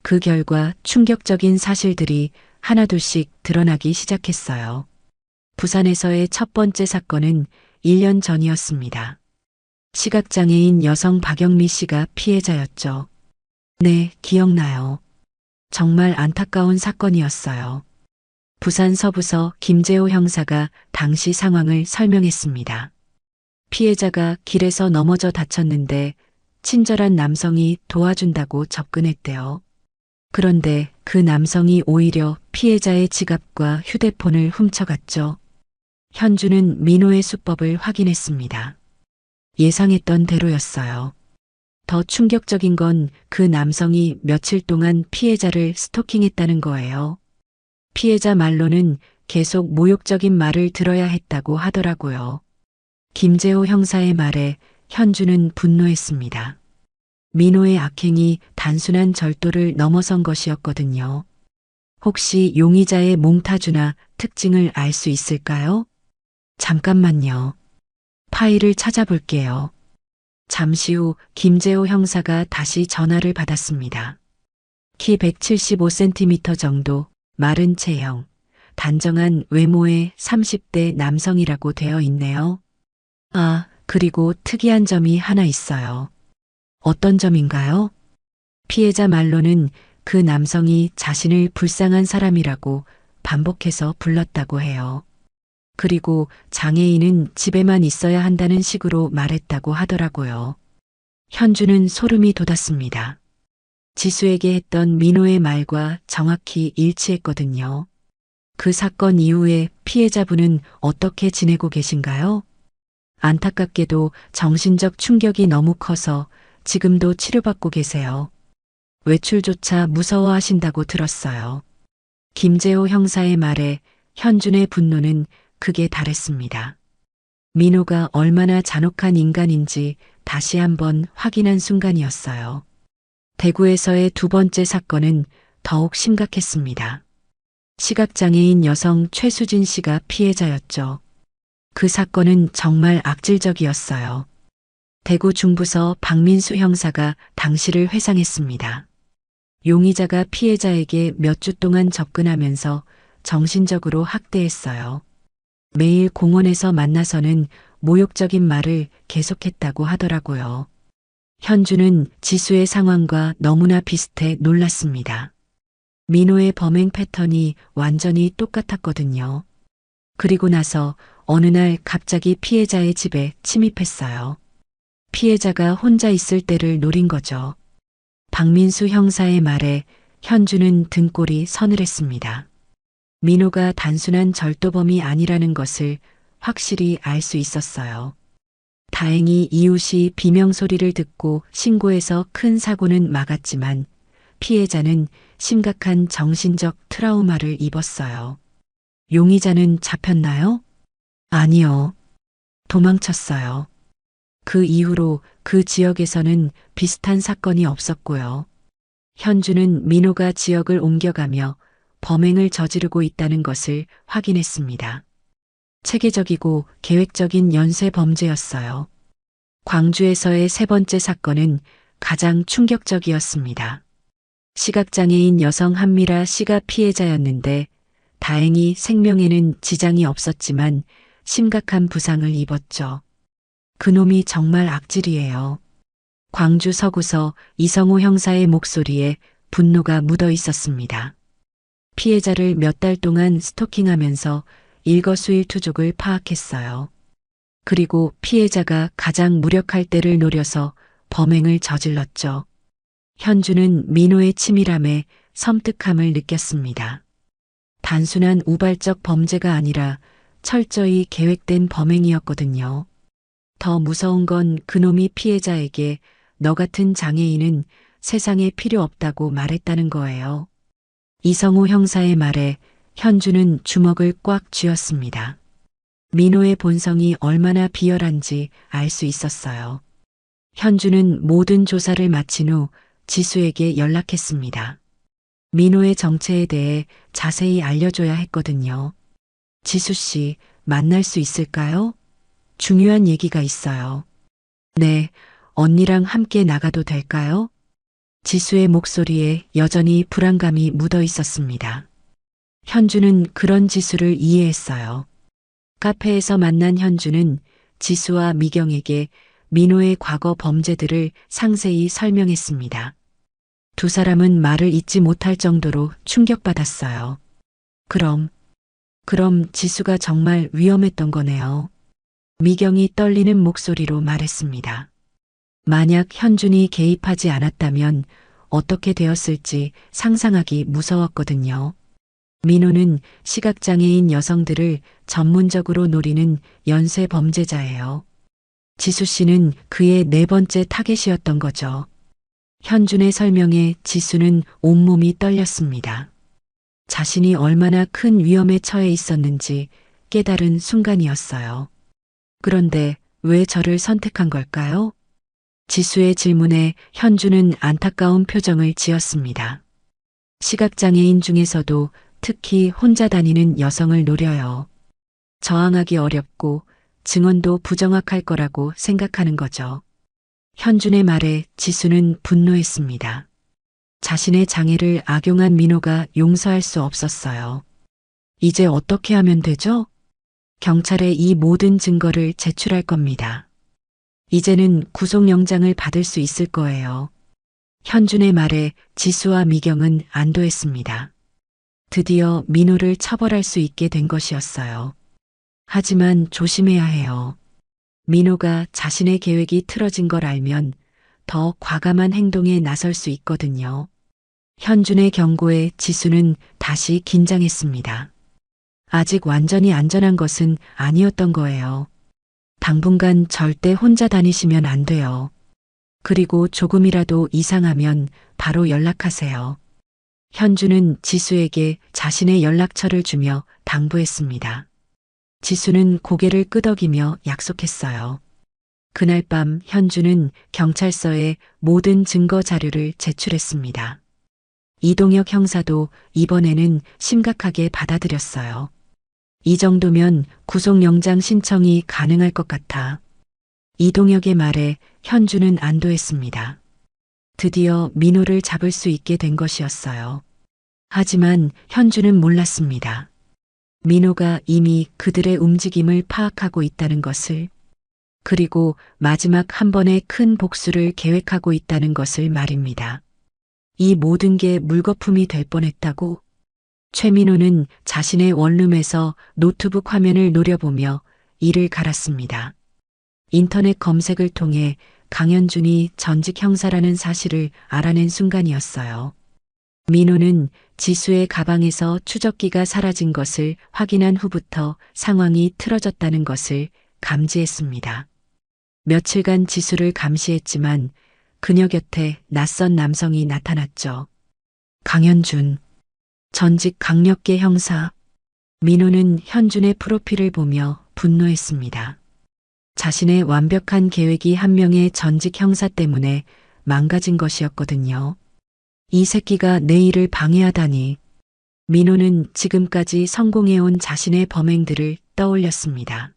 그 결과 충격적인 사실들이 하나둘씩 드러나기 시작했어요. 부산에서의 첫 번째 사건은 1년 전이었습니다. 시각장애인 여성 박영미 씨가 피해자였죠. 네, 기억나요. 정말 안타까운 사건이었어요. 부산 서부서 김재호 형사가 당시 상황을 설명했습니다. 피해자가 길에서 넘어져 다쳤는데 친절한 남성이 도와준다고 접근했대요. 그런데 그 남성이 오히려 피해자의 지갑과 휴대폰을 훔쳐갔죠. 현주는 민호의 수법을 확인했습니다. 예상했던 대로였어요. 더 충격적인 건 그 남성이 며칠 동안 피해자를 스토킹했다는 거예요. 피해자 말로는 계속 모욕적인 말을 들어야 했다고 하더라고요. 김재호 형사의 말에 현주는 분노했습니다. 민호의 악행이 단순한 절도를 넘어선 것이었거든요. 혹시 용의자의 몽타주나 특징을 알 수 있을까요? 잠깐만요. 파일을 찾아볼게요. 잠시 후 김재호 형사가 다시 전화를 받았습니다. 키 175cm 정도, 마른 체형, 단정한 외모의 30대 남성이라고 되어 있네요. 아, 그리고 특이한 점이 하나 있어요. 어떤 점인가요? 피해자 말로는 그 남성이 자신을 불쌍한 사람이라고 반복해서 불렀다고 해요. 그리고 장애인은 집에만 있어야 한다는 식으로 말했다고 하더라고요. 현주는 소름이 돋았습니다. 지수에게 했던 민호의 말과 정확히 일치했거든요. 그 사건 이후에 피해자분은 어떻게 지내고 계신가요? 안타깝게도 정신적 충격이 너무 커서 지금도 치료받고 계세요. 외출조차 무서워하신다고 들었어요. 김재호 형사의 말에 현준의 분노는 극에 달했습니다. 민호가 얼마나 잔혹한 인간인지 다시 한번 확인한 순간이었어요. 대구에서의 두 번째 사건은 더욱 심각했습니다. 시각장애인 여성 최수진 씨가 피해자였죠. 그 사건은 정말 악질적이었어요. 대구 중부서 박민수 형사가 당시를 회상했습니다. 용의자가 피해자에게 몇 주 동안 접근하면서 정신적으로 학대했어요. 매일 공원에서 만나서는 모욕적인 말을 계속했다고 하더라고요. 현주는 지수의 상황과 너무나 비슷해 놀랐습니다. 민호의 범행 패턴이 완전히 똑같았거든요. 그리고 나서 어느 날 갑자기 피해자의 집에 침입했어요. 피해자가 혼자 있을 때를 노린 거죠. 박민수 형사의 말에 현주는 등골이 서늘했습니다. 민호가 단순한 절도범이 아니라는 것을 확실히 알 수 있었어요. 다행히 이웃이 비명 소리를 듣고 신고해서 큰 사고는 막았지만 피해자는 심각한 정신적 트라우마를 입었어요. 용의자는 잡혔나요? 아니요. 도망쳤어요. 그 이후로 그 지역에서는 비슷한 사건이 없었고요. 현주는 민호가 지역을 옮겨가며 범행을 저지르고 있다는 것을 확인했습니다. 체계적이고 계획적인 연쇄 범죄였어요. 광주에서의 세 번째 사건은 가장 충격적이었습니다. 시각장애인 여성 한미라 씨가 피해자였는데 다행히 생명에는 지장이 없었지만 심각한 부상을 입었죠. 그놈이 정말 악질이에요. 광주 서구서 이성호 형사의 목소리에 분노가 묻어 있었습니다. 피해자를 몇 달 동안 스토킹하면서 일거수일투족을 파악했어요. 그리고 피해자가 가장 무력할 때를 노려서 범행을 저질렀죠. 현주는 민호의 치밀함에 섬뜩함을 느꼈습니다. 단순한 우발적 범죄가 아니라 철저히 계획된 범행이었거든요. 더 무서운 건 그놈이 피해자에게 너 같은 장애인은 세상에 필요 없다고 말했다는 거예요. 이성우 형사의 말에 현주는 주먹을 꽉 쥐었습니다. 민호의 본성이 얼마나 비열한지 알 수 있었어요. 현주는 모든 조사를 마친 후 지수에게 연락했습니다. 민호의 정체에 대해 자세히 알려줘야 했거든요. 지수 씨, 만날 수 있을까요? 중요한 얘기가 있어요. 네, 언니랑 함께 나가도 될까요? 지수의 목소리에 여전히 불안감이 묻어 있었습니다. 현주는 그런 지수를 이해했어요. 카페에서 만난 현주는 지수와 미경에게 민호의 과거 범죄들을 상세히 설명했습니다. 두 사람은 말을 잇지 못할 정도로 충격받았어요. 그럼 지수가 정말 위험했던 거네요. 미경이 떨리는 목소리로 말했습니다. 만약 현준이 개입하지 않았다면 어떻게 되었을지 상상하기 무서웠거든요. 민호는 시각장애인 여성들을 전문적으로 노리는 연쇄 범죄자예요. 지수 씨는 그의 네 번째 타겟이었던 거죠. 현준의 설명에 지수는 온몸이 떨렸습니다. 자신이 얼마나 큰 위험에 처해 있었는지 깨달은 순간이었어요. 그런데 왜 저를 선택한 걸까요? 지수의 질문에 현주는 안타까운 표정을 지었습니다. 시각장애인 중에서도 특히 혼자 다니는 여성을 노려요. 저항하기 어렵고 증언도 부정확할 거라고 생각하는 거죠. 현준의 말에 지수는 분노했습니다. 자신의 장애를 악용한 민호가 용서할 수 없었어요. 이제 어떻게 하면 되죠? 경찰에 이 모든 증거를 제출할 겁니다. 이제는 구속영장을 받을 수 있을 거예요. 현준의 말에 지수와 미경은 안도했습니다. 드디어 민호를 처벌할 수 있게 된 것이었어요. 하지만 조심해야 해요. 민호가 자신의 계획이 틀어진 걸 알면 더 과감한 행동에 나설 수 있거든요. 현준의 경고에 지수는 다시 긴장했습니다. 아직 완전히 안전한 것은 아니었던 거예요. 당분간 절대 혼자 다니시면 안 돼요. 그리고 조금이라도 이상하면 바로 연락하세요. 현주는 지수에게 자신의 연락처를 주며 당부했습니다. 지수는 고개를 끄덕이며 약속했어요. 그날 밤 현주는 경찰서에 모든 증거 자료를 제출했습니다. 이동혁 형사도 이번에는 심각하게 받아들였어요. 이 정도면 구속영장 신청이 가능할 것 같아. 이동혁의 말에 현주는 안도했습니다. 드디어 민호를 잡을 수 있게 된 것이었어요. 하지만 현주는 몰랐습니다. 민호가 이미 그들의 움직임을 파악하고 있다는 것을, 그리고 마지막 한 번의 큰 복수를 계획하고 있다는 것을 말입니다. 이 모든 게 물거품이 될 뻔했다고? 최민호는 자신의 원룸에서 노트북 화면을 노려보며 이를 갈았습니다. 인터넷 검색을 통해 강현준이 전직 형사라는 사실을 알아낸 순간이었어요. 민호는 지수의 가방에서 추적기가 사라진 것을 확인한 후부터 상황이 틀어졌다는 것을 감지했습니다. 며칠간 지수를 감시했지만 그녀 곁에 낯선 남성이 나타났죠. 강현준, 전직 강력계 형사. 민호는 현준의 프로필을 보며 분노했습니다. 자신의 완벽한 계획이 한 명의 전직 형사 때문에 망가진 것이었거든요. 이 새끼가 내 일을 방해하다니. 민호는 지금까지 성공해온 자신의 범행들을 떠올렸습니다.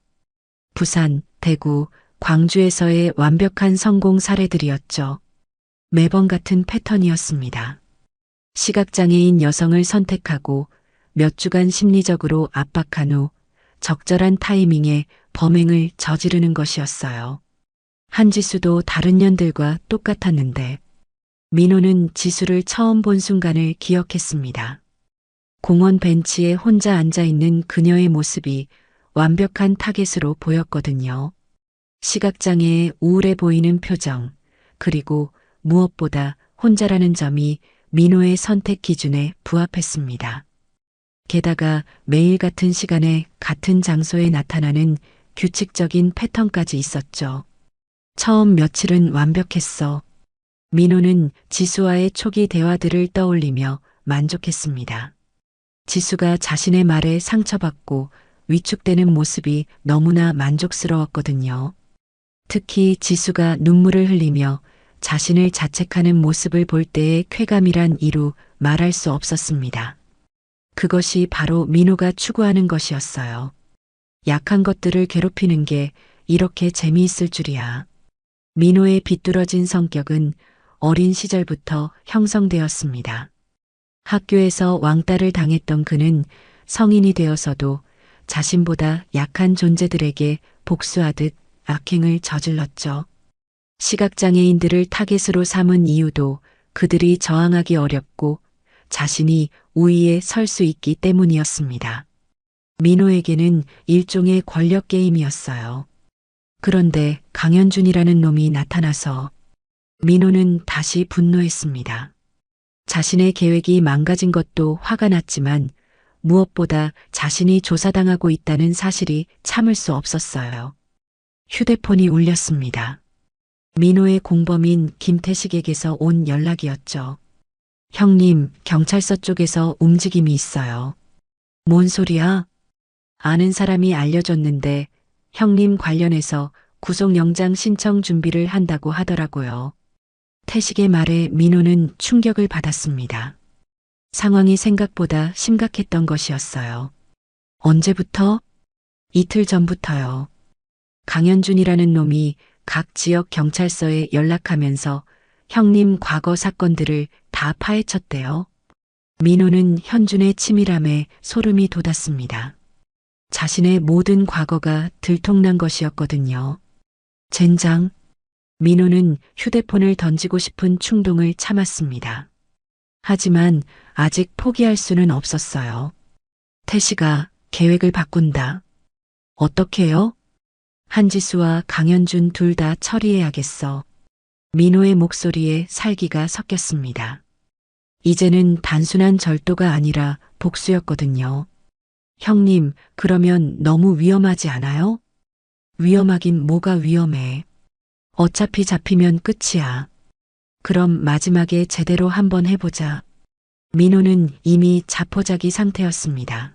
부산, 대구, 광주에서의 완벽한 성공 사례들이었죠. 매번 같은 패턴이었습니다. 시각장애인 여성을 선택하고 몇 주간 심리적으로 압박한 후 적절한 타이밍에 범행을 저지르는 것이었어요. 한지수도 다른 년들과 똑같았는데 민호는 지수를 처음 본 순간을 기억했습니다. 공원 벤치에 혼자 앉아있는 그녀의 모습이 완벽한 타겟으로 보였거든요. 시각장애의 우울해 보이는 표정, 그리고 무엇보다 혼자라는 점이 민호의 선택 기준에 부합했습니다. 게다가 매일 같은 시간에 같은 장소에 나타나는 규칙적인 패턴까지 있었죠. 처음 며칠은 완벽했어. 민호는 지수와의 초기 대화들을 떠올리며 만족했습니다. 지수가 자신의 말에 상처받고 위축되는 모습이 너무나 만족스러웠거든요. 특히 지수가 눈물을 흘리며 자신을 자책하는 모습을 볼 때의 쾌감이란 이루 말할 수 없었습니다. 그것이 바로 민호가 추구하는 것이었어요. 약한 것들을 괴롭히는 게 이렇게 재미있을 줄이야. 민호의 비뚤어진 성격은 어린 시절부터 형성되었습니다. 학교에서 왕따를 당했던 그는 성인이 되어서도 자신보다 약한 존재들에게 복수하듯 악행을 저질렀죠. 시각장애인들을 타겟으로 삼은 이유도 그들이 저항하기 어렵고 자신이 우위에 설 수 있기 때문이었습니다. 민호에게는 일종의 권력 게임이었어요. 그런데 강현준이라는 놈이 나타나서 민호는 다시 분노했습니다. 자신의 계획이 망가진 것도 화가 났지만 무엇보다 자신이 조사당하고 있다는 사실이 참을 수 없었어요. 휴대폰이 울렸습니다. 민호의 공범인 김태식에게서 온 연락이었죠. 형님, 경찰서 쪽에서 움직임이 있어요. 뭔 소리야? 아는 사람이 알려줬는데 형님 관련해서 구속영장 신청 준비를 한다고 하더라고요. 태식의 말에 민호는 충격을 받았습니다. 상황이 생각보다 심각했던 것이었어요. 언제부터? 이틀 전부터요. 강현준이라는 놈이 각 지역 경찰서에 연락하면서 형님 과거 사건들을 다 파헤쳤대요. 민호는 현준의 치밀함에 소름이 돋았습니다. 자신의 모든 과거가 들통난 것이었거든요. 젠장. 민호는 휴대폰을 던지고 싶은 충동을 참았습니다. 하지만 아직 포기할 수는 없었어요. 태식아, 계획을 바꾼다. 어떻게요? 한지수와 강현준 둘 다 처리해야겠어. 민호의 목소리에 살기가 섞였습니다. 이제는 단순한 절도가 아니라 복수였거든요. 형님, 그러면 너무 위험하지 않아요? 위험하긴 뭐가 위험해. 어차피 잡히면 끝이야. 그럼 마지막에 제대로 한번 해보자. 민호는 이미 자포자기 상태였습니다.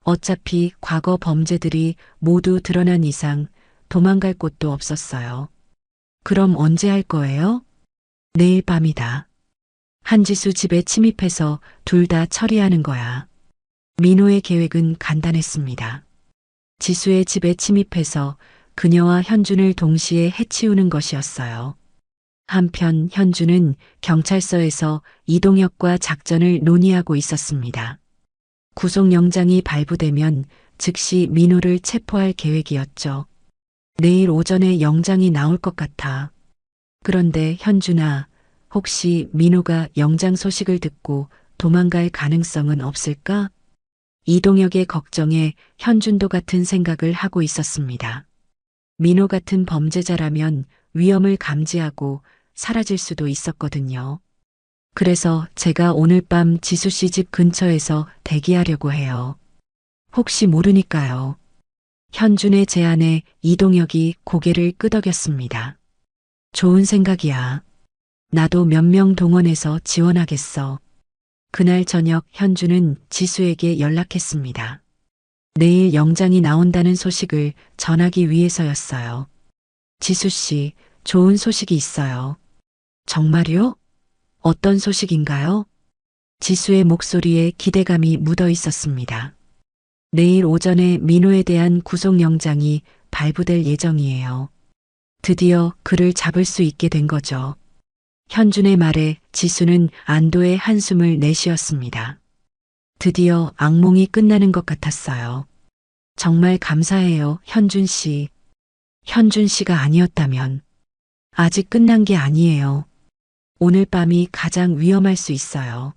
어차피 과거 범죄들이 모두 드러난 이상 도망갈 곳도 없었어요. 그럼 언제 할 거예요? 내일 밤이다. 한지수 집에 침입해서 둘 다 처리하는 거야. 민호의 계획은 간단했습니다. 지수의 집에 침입해서 그녀와 현준을 동시에 해치우는 것이었어요. 한편 현준은 경찰서에서 이동혁과 작전을 논의하고 있었습니다. 구속영장이 발부되면 즉시 민호를 체포할 계획이었죠. 내일 오전에 영장이 나올 것 같아. 그런데 현준아, 혹시 민호가 영장 소식을 듣고 도망갈 가능성은 없을까? 이동혁의 걱정에 현준도 같은 생각을 하고 있었습니다. 민호 같은 범죄자라면 위험을 감지하고 사라질 수도 있었거든요. 그래서 제가 오늘 밤 지수 씨 집 근처에서 대기하려고 해요. 혹시 모르니까요. 현준의 제안에 이동혁이 고개를 끄덕였습니다. 좋은 생각이야. 나도 몇 명 동원해서 지원하겠어. 그날 저녁 현준은 지수에게 연락했습니다. 내일 영장이 나온다는 소식을 전하기 위해서였어요. 지수 씨, 좋은 소식이 있어요. 정말요? 어떤 소식인가요? 지수의 목소리에 기대감이 묻어 있었습니다. 내일 오전에 민호에 대한 구속영장이 발부될 예정이에요. 드디어 그를 잡을 수 있게 된 거죠. 현준의 말에 지수는 안도의 한숨을 내쉬었습니다. 드디어 악몽이 끝나는 것 같았어요. 정말 감사해요, 현준 씨. 현준 씨가 아니었다면 아직 끝난 게 아니에요. 오늘 밤이 가장 위험할 수 있어요.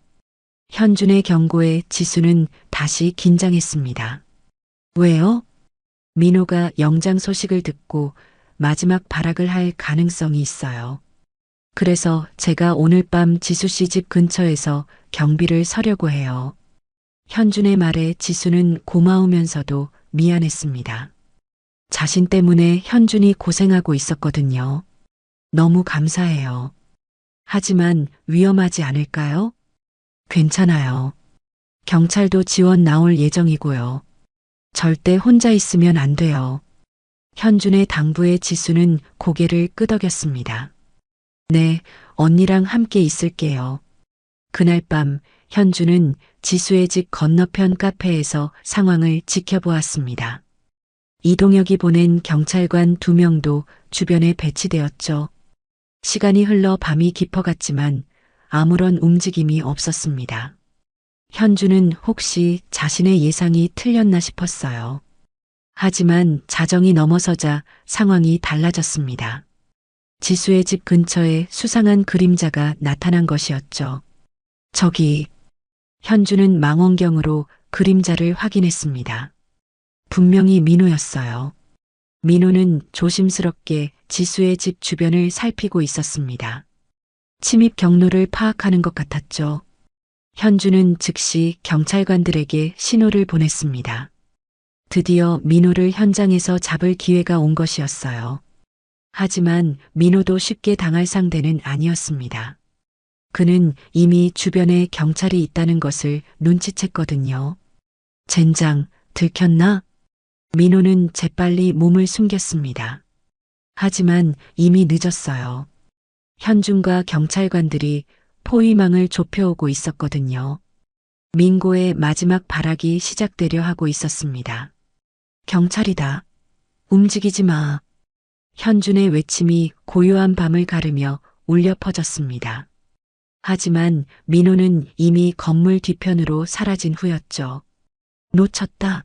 현준의 경고에 지수는 다시 긴장했습니다. 왜요? 민호가 영장 소식을 듣고 마지막 발악을 할 가능성이 있어요. 그래서 제가 오늘 밤 지수 씨 집 근처에서 경비를 서려고 해요. 현준의 말에 지수는 고마우면서도 미안했습니다. 자신 때문에 현준이 고생하고 있었거든요. 너무 감사해요. 하지만 위험하지 않을까요? 괜찮아요. 경찰도 지원 나올 예정이고요. 절대 혼자 있으면 안 돼요. 현준의 당부에 지수는 고개를 끄덕였습니다. 네, 언니랑 함께 있을게요. 그날 밤 현준은 지수의 집 건너편 카페에서 상황을 지켜보았습니다. 이동혁이 보낸 경찰관 2명도 주변에 배치되었죠. 시간이 흘러 밤이 깊어갔지만 아무런 움직임이 없었습니다. 현준은 혹시 자신의 예상이 틀렸나 싶었어요. 하지만 자정이 넘어서자 상황이 달라졌습니다. 지수의 집 근처에 수상한 그림자가 나타난 것이었죠. 저기, 현준은 망원경으로 그림자를 확인했습니다. 분명히 민호였어요. 민호는 조심스럽게 지수의 집 주변을 살피고 있었습니다. 침입 경로를 파악하는 것 같았죠. 현준은 즉시 경찰관들에게 신호를 보냈습니다. 드디어 민호를 현장에서 잡을 기회가 온 것이었어요. 하지만 민호도 쉽게 당할 상대는 아니었습니다. 그는 이미 주변에 경찰이 있다는 것을 눈치챘거든요. 젠장, 들켰나? 민호는 재빨리 몸을 숨겼습니다. 하지만 이미 늦었어요. 현준과 경찰관들이 포위망을 좁혀오고 있었거든요. 민고의 마지막 발악이 시작되려 하고 있었습니다. 경찰이다. 움직이지 마. 현준의 외침이 고요한 밤을 가르며 울려 퍼졌습니다. 하지만 민호는 이미 건물 뒤편으로 사라진 후였죠. 놓쳤다.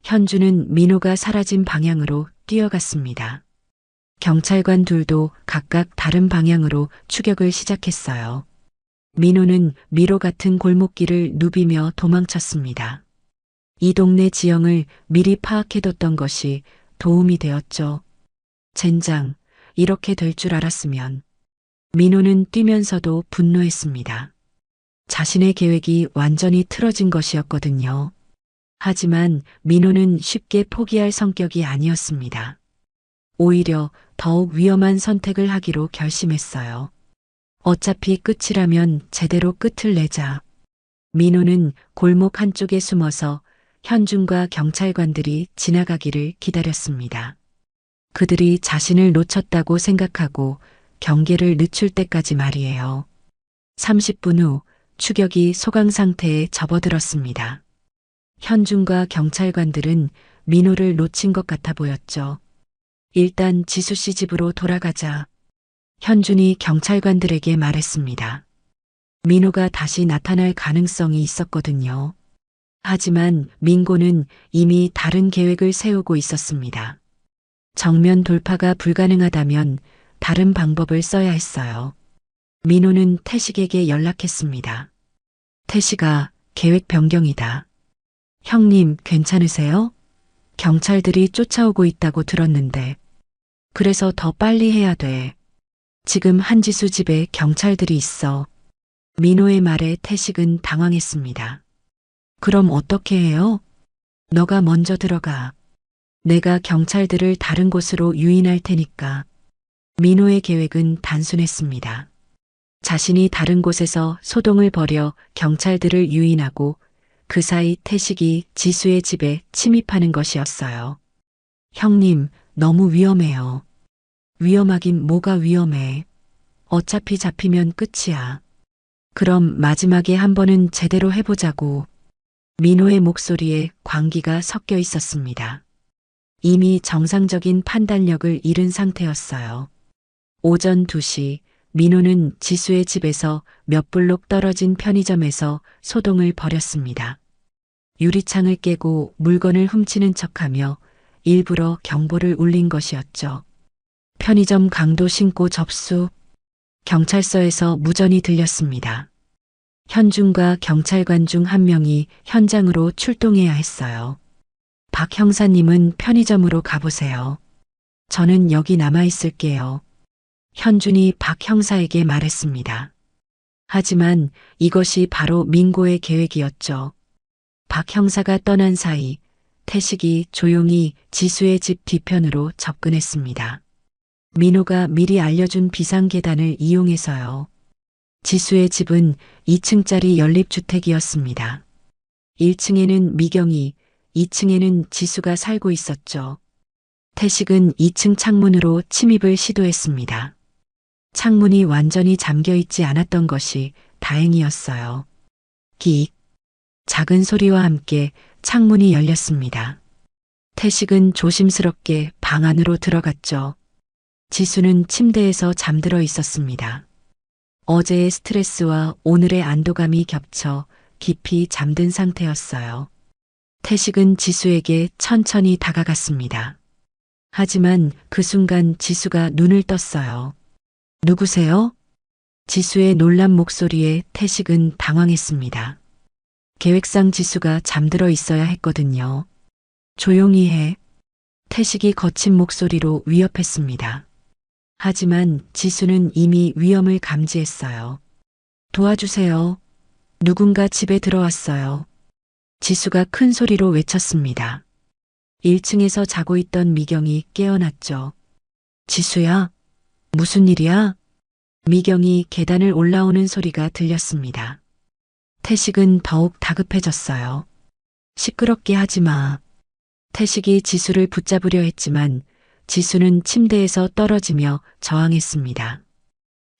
현준은 민호가 사라진 방향으로 뛰어갔습니다. 경찰관 둘도 각각 다른 방향으로 추격을 시작했어요. 민호는 미로 같은 골목길을 누비며 도망쳤습니다. 이 동네 지형을 미리 파악해뒀던 것이 도움이 되었죠. 젠장, 이렇게 될 줄 알았으면. 민호는 뛰면서도 분노했습니다. 자신의 계획이 완전히 틀어진 것이었거든요. 하지만 민호는 쉽게 포기할 성격이 아니었습니다. 오히려 더욱 위험한 선택을 하기로 결심했어요. 어차피 끝이라면 제대로 끝을 내자. 민호는 골목 한쪽에 숨어서 현준과 경찰관들이 지나가기를 기다렸습니다. 그들이 자신을 놓쳤다고 생각하고 경계를 늦출 때까지 말이에요. 30분 후 추격이 소강 상태에 접어들었습니다. 현준과 경찰관들은 민호를 놓친 것 같아 보였죠. 일단 지수 씨 집으로 돌아가자. 현준이 경찰관들에게 말했습니다. 민호가 다시 나타날 가능성이 있었거든요. 하지만 민고는 이미 다른 계획을 세우고 있었습니다. 정면 돌파가 불가능하다면 다른 방법을 써야 했어요. 민호는 태식에게 연락했습니다. 태식아, 계획 변경이다. 형님, 괜찮으세요? 경찰들이 쫓아오고 있다고 들었는데. 그래서 더 빨리 해야 돼. 지금 한지수 집에 경찰들이 있어. 민호의 말에 태식은 당황했습니다. 그럼 어떻게 해요? 너가 먼저 들어가. 내가 경찰들을 다른 곳으로 유인할 테니까. 민호의 계획은 단순했습니다. 자신이 다른 곳에서 소동을 벌여 경찰들을 유인하고 그 사이 태식이 지수의 집에 침입하는 것이었어요. 형님, 너무 위험해요. 위험하긴 뭐가 위험해. 어차피 잡히면 끝이야. 그럼 마지막에 한 번은 제대로 해보자고. 민호의 목소리에 광기가 섞여 있었습니다. 이미 정상적인 판단력을 잃은 상태였어요. 오전 2시 민호는 지수의 집에서 몇 블록 떨어진 편의점에서 소동을 벌였습니다. 유리창을 깨고 물건을 훔치는 척하며 일부러 경보를 울린 것이었죠. 편의점 강도 신고 접수. 경찰서에서 무전이 들렸습니다. 현준과 경찰관 중 한 명이 현장으로 출동해야 했어요. 박 형사님은 편의점으로 가보세요. 저는 여기 남아 있을게요. 현준이 박 형사에게 말했습니다. 하지만 이것이 바로 민고의 계획이었죠. 박 형사가 떠난 사이 태식이 조용히 지수의 집 뒤편으로 접근했습니다. 민호가 미리 알려준 비상계단을 이용해서요. 지수의 집은 2층짜리 연립주택이었습니다. 1층에는 미경이, 2층에는 지수가 살고 있었죠. 태식은 2층 창문으로 침입을 시도했습니다. 창문이 완전히 잠겨 있지 않았던 것이 다행이었어요. 기익. 작은 소리와 함께 창문이 열렸습니다. 태식은 조심스럽게 방 안으로 들어갔죠. 지수는 침대에서 잠들어 있었습니다. 어제의 스트레스와 오늘의 안도감이 겹쳐 깊이 잠든 상태였어요. 태식은 지수에게 천천히 다가갔습니다. 하지만 그 순간 지수가 눈을 떴어요. 누구세요? 지수의 놀란 목소리에 태식은 당황했습니다. 계획상 지수가 잠들어 있어야 했거든요. 조용히 해. 태식이 거친 목소리로 위협했습니다. 하지만 지수는 이미 위험을 감지했어요. 도와주세요. 누군가 집에 들어왔어요. 지수가 큰 소리로 외쳤습니다. 1층에서 자고 있던 미경이 깨어났죠. 지수야, 무슨 일이야? 미경이 계단을 올라오는 소리가 들렸습니다. 태식은 더욱 다급해졌어요. 시끄럽게 하지 마. 태식이 지수를 붙잡으려 했지만 지수는 침대에서 떨어지며 저항했습니다.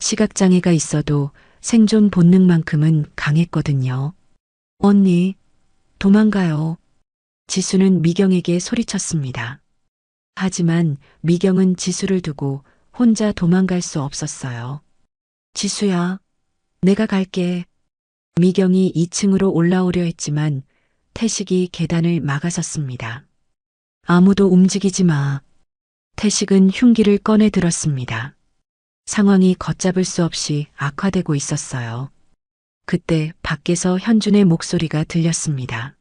시각장애가 있어도 생존 본능만큼은 강했거든요. 언니, 도망가요. 지수는 미경에게 소리쳤습니다. 하지만 미경은 지수를 두고 혼자 도망갈 수 없었어요. 지수야, 내가 갈게. 미경이 2층으로 올라오려 했지만 태식이 계단을 막아섰습니다. 아무도 움직이지 마. 태식은 흉기를 꺼내 들었습니다. 상황이 걷잡을 수 없이 악화되고 있었어요. 그때 밖에서 현준의 목소리가 들렸습니다.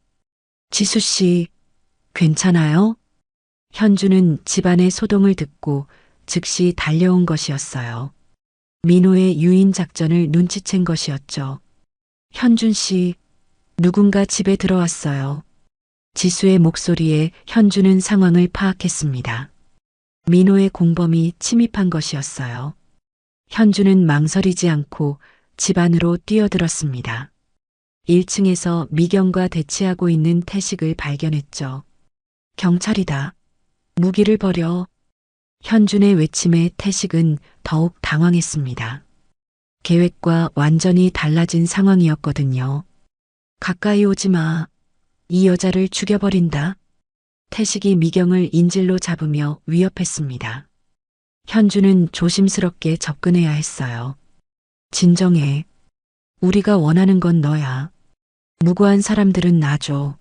지수 씨, 괜찮아요? 현준은 집안의 소동을 듣고 즉시 달려온 것이었어요. 민호의 유인 작전을 눈치챈 것이었죠. 현준 씨, 누군가 집에 들어왔어요. 지수의 목소리에 현준은 상황을 파악했습니다. 민호의 공범이 침입한 것이었어요. 현준은 망설이지 않고 집 안으로 뛰어들었습니다. 1층에서 미경과 대치하고 있는 태식을 발견했죠. 경찰이다. 무기를 버려. 현준의 외침에 태식은 더욱 당황했습니다. 계획과 완전히 달라진 상황이었거든요. 가까이 오지 마. 이 여자를 죽여버린다. 태식이 미경을 인질로 잡으며 위협했습니다. 현주는 조심스럽게 접근해야 했어요. 진정해. 우리가 원하는 건 너야. 무고한 사람들은 놔줘.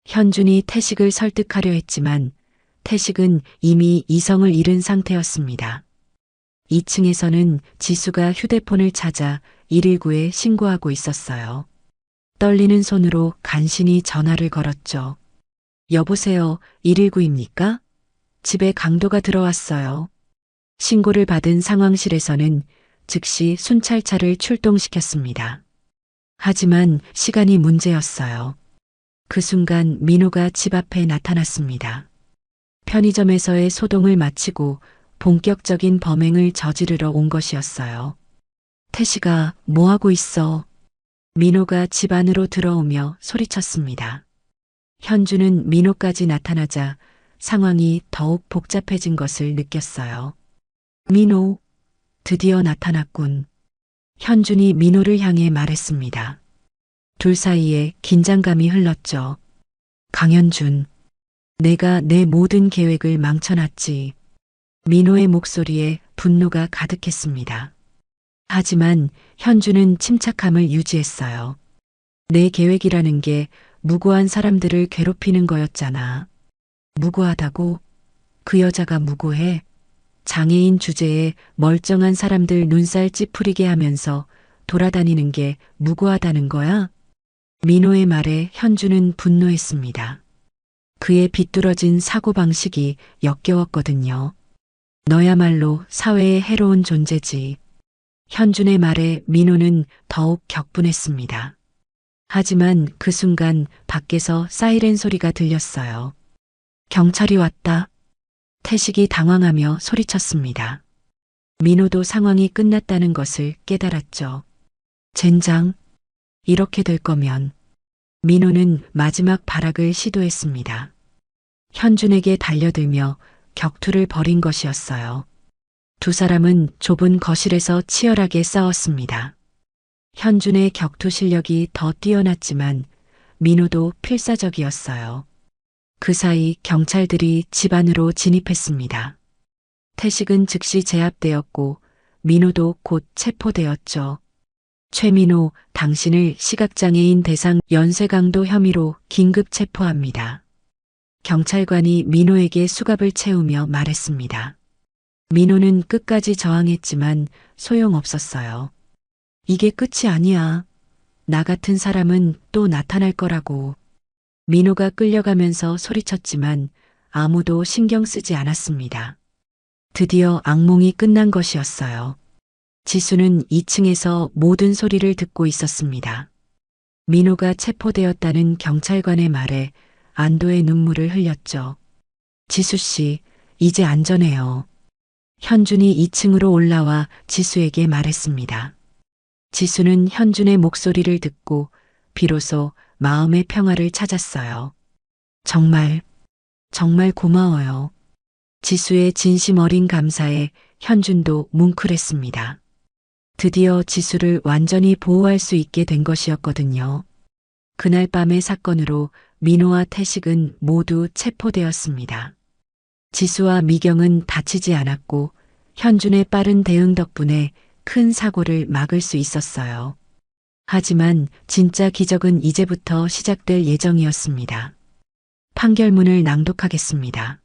현준이 태식을 설득하려 했지만 태식은 이미 이성을 잃은 상태였습니다. 2층에서는 지수가 휴대폰을 찾아 119에 신고하고 있었어요. 떨리는 손으로 간신히 전화를 걸었죠. 여보세요, 119입니까? 집에 강도가 들어왔어요. 신고를 받은 상황실에서는 즉시 순찰차를 출동시켰습니다. 하지만 시간이 문제였어요. 그 순간 민호가 집 앞에 나타났습니다. 편의점에서의 소동을 마치고 본격적인 범행을 저지르러 온 것이었어요. 태식아, 뭐하고 있어? 민호가 집 안으로 들어오며 소리쳤습니다. 현주는 민호까지 나타나자 상황이 더욱 복잡해진 것을 느꼈어요. 민호, 드디어 나타났군. 현준이 민호를 향해 말했습니다. 둘 사이에 긴장감이 흘렀죠. 강현준, 내가 내 모든 계획을 망쳐놨지. 민호의 목소리에 분노가 가득했습니다. 하지만 현주는 침착함을 유지했어요. 내 계획이라는 게 무고한 사람들을 괴롭히는 거였잖아. 무고하다고? 그 여자가 무고해? 장애인 주제에 멀쩡한 사람들 눈살 찌푸리게 하면서 돌아다니는 게 무고하다는 거야? 민호의 말에 현주는 분노했습니다. 그의 비뚤어진 사고방식이 역겨웠거든요. 너야말로 사회에 해로운 존재지. 현준의 말에 민호는 더욱 격분했습니다. 하지만 그 순간 밖에서 사이렌 소리가 들렸어요. 경찰이 왔다. 태식이 당황하며 소리쳤습니다. 민호도 상황이 끝났다는 것을 깨달았죠. 젠장, 이렇게 될 거면. 민호는 마지막 발악을 시도했습니다. 현준에게 달려들며 격투를 벌인 것이었어요. 두 사람은 좁은 거실에서 치열하게 싸웠습니다. 현준의 격투 실력이 더 뛰어났지만 민호도 필사적이었어요. 그 사이 경찰들이 집 안으로 진입했습니다. 태식은 즉시 제압되었고 민호도 곧 체포되었죠. 최민호, 당신을 시각장애인 대상 연쇄강도 혐의로 긴급 체포합니다. 경찰관이 민호에게 수갑을 채우며 말했습니다. 민호는 끝까지 저항했지만 소용없었어요. 이게 끝이 아니야. 나 같은 사람은 또 나타날 거라고. 민호가 끌려가면서 소리쳤지만 아무도 신경 쓰지 않았습니다. 드디어 악몽이 끝난 것이었어요. 지수는 2층에서 모든 소리를 듣고 있었습니다. 민호가 체포되었다는 경찰관의 말에 안도의 눈물을 흘렸죠. 지수 씨, 이제 안전해요. 현준이 2층으로 올라와 지수에게 말했습니다. 지수는 현준의 목소리를 듣고 비로소 마음의 평화를 찾았어요. 정말 고마워요. 지수의 진심 어린 감사에 현준도 뭉클했습니다. 드디어 지수를 완전히 보호할 수 있게 된 것이었거든요. 그날 밤의 사건으로 민호와 태식은 모두 체포되었습니다. 지수와 미경은 다치지 않았고 현준의 빠른 대응 덕분에 큰 사고를 막을 수 있었어요. 하지만 진짜 기적은 이제부터 시작될 예정이었습니다. 판결문을 낭독하겠습니다.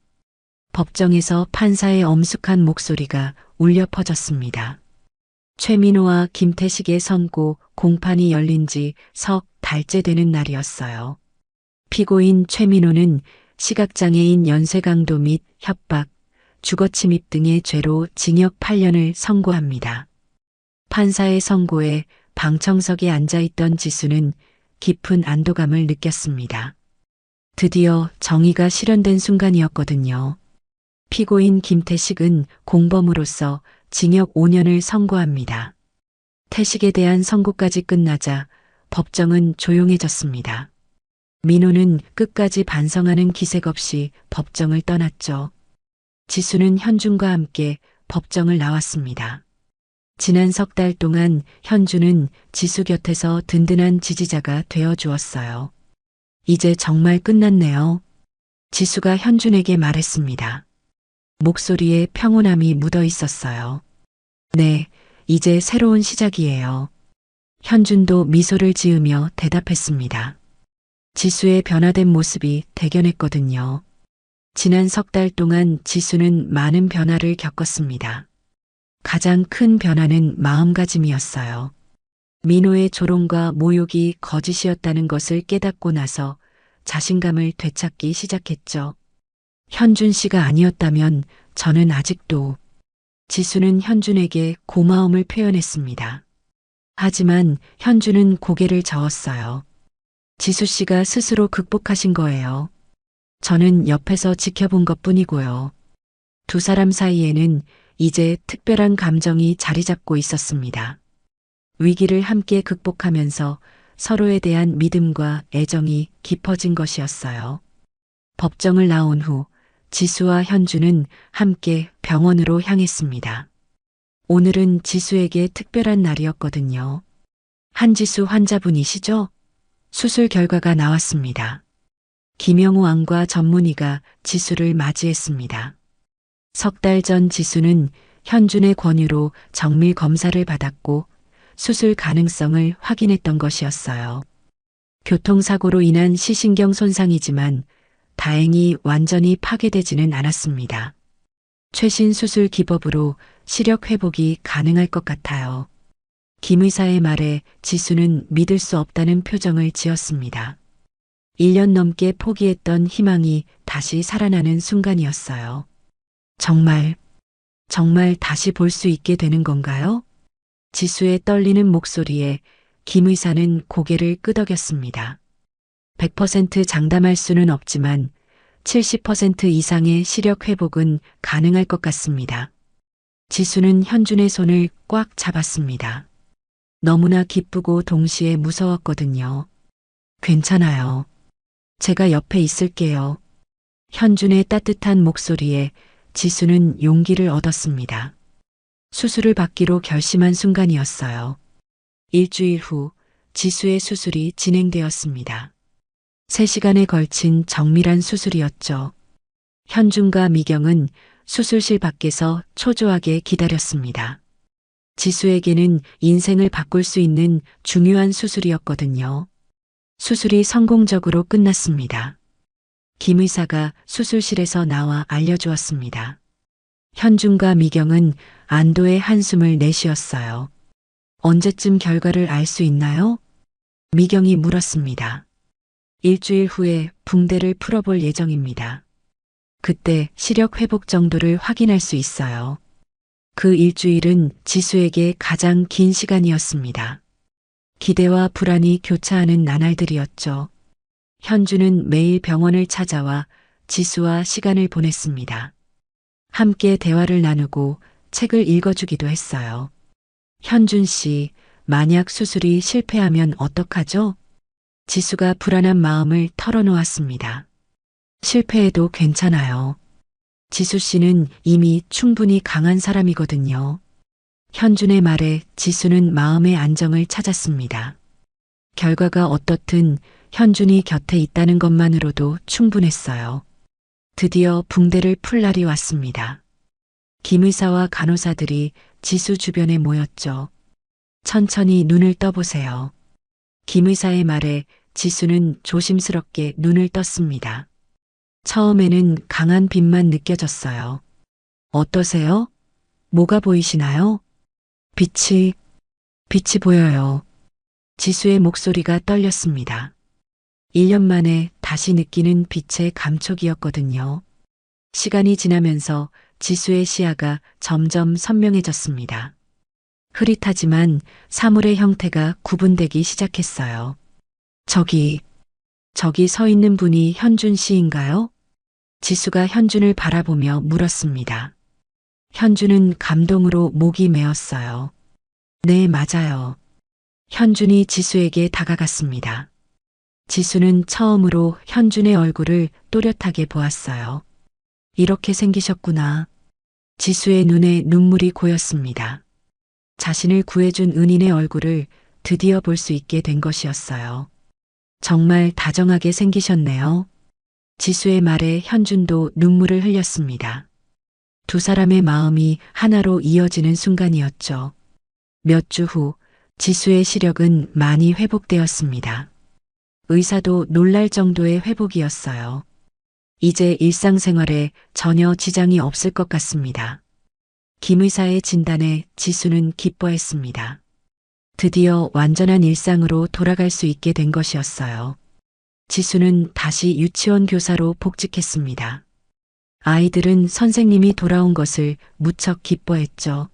법정에서 판사의 엄숙한 목소리가 울려 퍼졌습니다. 최민호와 김태식의 선고 공판이 열린 지 석 달째 되는 날이었어요. 피고인 최민호는 시각장애인 연쇄강도 및 협박, 주거침입 등의 죄로 징역 8년을 선고합니다. 판사의 선고에 방청석에 앉아있던 지수는 깊은 안도감을 느꼈습니다. 드디어 정의가 실현된 순간이었거든요. 피고인 김태식은 공범으로서 징역 5년을 선고합니다. 태식에 대한 선고까지 끝나자 법정은 조용해졌습니다. 민호는 끝까지 반성하는 기색 없이 법정을 떠났죠. 지수는 현준과 함께 법정을 나왔습니다. 지난 석 달 동안 현준은 지수 곁에서 든든한 지지자가 되어 주었어요. 이제 정말 끝났네요. 지수가 현준에게 말했습니다. 목소리에 평온함이 묻어 있었어요. 네, 이제 새로운 시작이에요. 현준도 미소를 지으며 대답했습니다. 지수의 변화된 모습이 대견했거든요. 지난 석 달 동안 지수는 많은 변화를 겪었습니다. 가장 큰 변화는 마음가짐이었어요. 민호의 조롱과 모욕이 거짓이었다는 것을 깨닫고 나서 자신감을 되찾기 시작했죠. 현준 씨가 아니었다면 저는 아직도. 지수는 현준에게 고마움을 표현했습니다. 하지만 현준은 고개를 저었어요. 지수 씨가 스스로 극복하신 거예요. 저는 옆에서 지켜본 것뿐이고요. 두 사람 사이에는 이제 특별한 감정이 자리 잡고 있었습니다. 위기를 함께 극복하면서 서로에 대한 믿음과 애정이 깊어진 것이었어요. 법정을 나온 후 지수와 현준은 함께 병원으로 향했습니다. 오늘은 지수에게 특별한 날이었거든요. 한지수 환자분이시죠? 수술 결과가 나왔습니다. 김영우 안과 전문의가 지수를 맞이했습니다. 석 달 전 지수는 현준의 권유로 정밀 검사를 받았고 수술 가능성을 확인했던 것이었어요. 교통사고로 인한 시신경 손상이지만 다행히 완전히 파괴되지는 않았습니다. 최신 수술 기법으로 시력 회복이 가능할 것 같아요. 김 의사의 말에 지수는 믿을 수 없다는 표정을 지었습니다. 1년 넘게 포기했던 희망이 다시 살아나는 순간이었어요. 정말 다시 볼 수 있게 되는 건가요? 지수의 떨리는 목소리에 김 의사는 고개를 끄덕였습니다. 100% 장담할 수는 없지만 70% 이상의 시력 회복은 가능할 것 같습니다. 지수는 현준의 손을 꽉 잡았습니다. 너무나 기쁘고 동시에 무서웠거든요. 괜찮아요. 제가 옆에 있을게요. 현준의 따뜻한 목소리에 지수는 용기를 얻었습니다. 수술을 받기로 결심한 순간이었어요. 일주일 후 지수의 수술이 진행되었습니다. 3시간에 걸친 정밀한 수술이었죠. 현준과 미경은 수술실 밖에서 초조하게 기다렸습니다. 지수에게는 인생을 바꿀 수 있는 중요한 수술이었거든요. 수술이 성공적으로 끝났습니다. 김 의사가 수술실에서 나와 알려주었습니다. 현준과 미경은 안도의 한숨을 내쉬었어요. 언제쯤 결과를 알 수 있나요? 미경이 물었습니다. 일주일 후에 붕대를 풀어볼 예정입니다. 그때 시력 회복 정도를 확인할 수 있어요. 그 일주일은 지수에게 가장 긴 시간이었습니다. 기대와 불안이 교차하는 나날들이었죠. 현주는 매일 병원을 찾아와 지수와 시간을 보냈습니다. 함께 대화를 나누고 책을 읽어주기도 했어요. 현준 씨, 만약 수술이 실패하면 어떡하죠? 지수가 불안한 마음을 털어놓았습니다. 실패해도 괜찮아요. 지수 씨는 이미 충분히 강한 사람이거든요. 현준의 말에 지수는 마음의 안정을 찾았습니다. 결과가 어떻든 현준이 곁에 있다는 것만으로도 충분했어요. 드디어 붕대를 풀 날이 왔습니다. 김 의사와 간호사들이 지수 주변에 모였죠. 천천히 눈을 떠보세요. 김 의사의 말에 지수는 조심스럽게 눈을 떴습니다. 처음에는 강한 빛만 느껴졌어요. 어떠세요? 뭐가 보이시나요? 빛이 보여요. 지수의 목소리가 떨렸습니다. 1년 만에 다시 느끼는 빛의 감촉이었거든요. 시간이 지나면서 지수의 시야가 점점 선명해졌습니다. 흐릿하지만 사물의 형태가 구분되기 시작했어요. 저기 서 있는 분이 현준 씨인가요? 지수가 현준을 바라보며 물었습니다. 현준은 감동으로 목이 메었어요. 네, 맞아요. 현준이 지수에게 다가갔습니다. 지수는 처음으로 현준의 얼굴을 또렷하게 보았어요. 이렇게 생기셨구나. 지수의 눈에 눈물이 고였습니다. 자신을 구해준 은인의 얼굴을 드디어 볼 수 있게 된 것이었어요. 정말 다정하게 생기셨네요. 지수의 말에 현준도 눈물을 흘렸습니다. 두 사람의 마음이 하나로 이어지는 순간이었죠. 몇 주 후 지수의 시력은 많이 회복되었습니다. 의사도 놀랄 정도의 회복이었어요. 이제 일상생활에 전혀 지장이 없을 것 같습니다. 김 의사의 진단에 지수는 기뻐했습니다. 드디어 완전한 일상으로 돌아갈 수 있게 된 것이었어요. 지수는 다시 유치원 교사로 복직했습니다. 아이들은 선생님이 돌아온 것을 무척 기뻐했죠.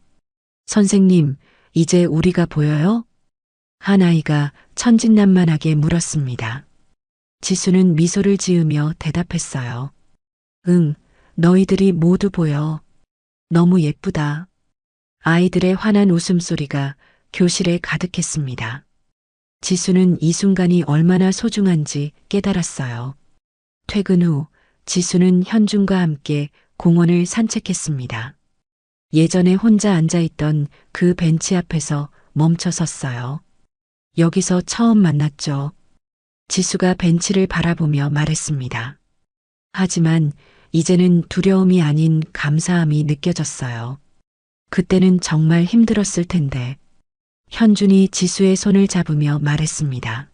선생님, 이제 우리가 보여요? 한 아이가 천진난만하게 물었습니다. 지수는 미소를 지으며 대답했어요. 응, 너희들이 모두 보여. 너무 예쁘다. 아이들의 환한 웃음소리가 교실에 가득했습니다. 지수는 이 순간이 얼마나 소중한지 깨달았어요. 퇴근 후 지수는 현준과 함께 공원을 산책했습니다. 예전에 혼자 앉아있던 그 벤치 앞에서 멈춰 섰어요. 여기서 처음 만났죠. 지수가 벤치를 바라보며 말했습니다. 하지만 이제는 두려움이 아닌 감사함이 느껴졌어요. 그때는 정말 힘들었을 텐데. 현준이 지수의 손을 잡으며 말했습니다.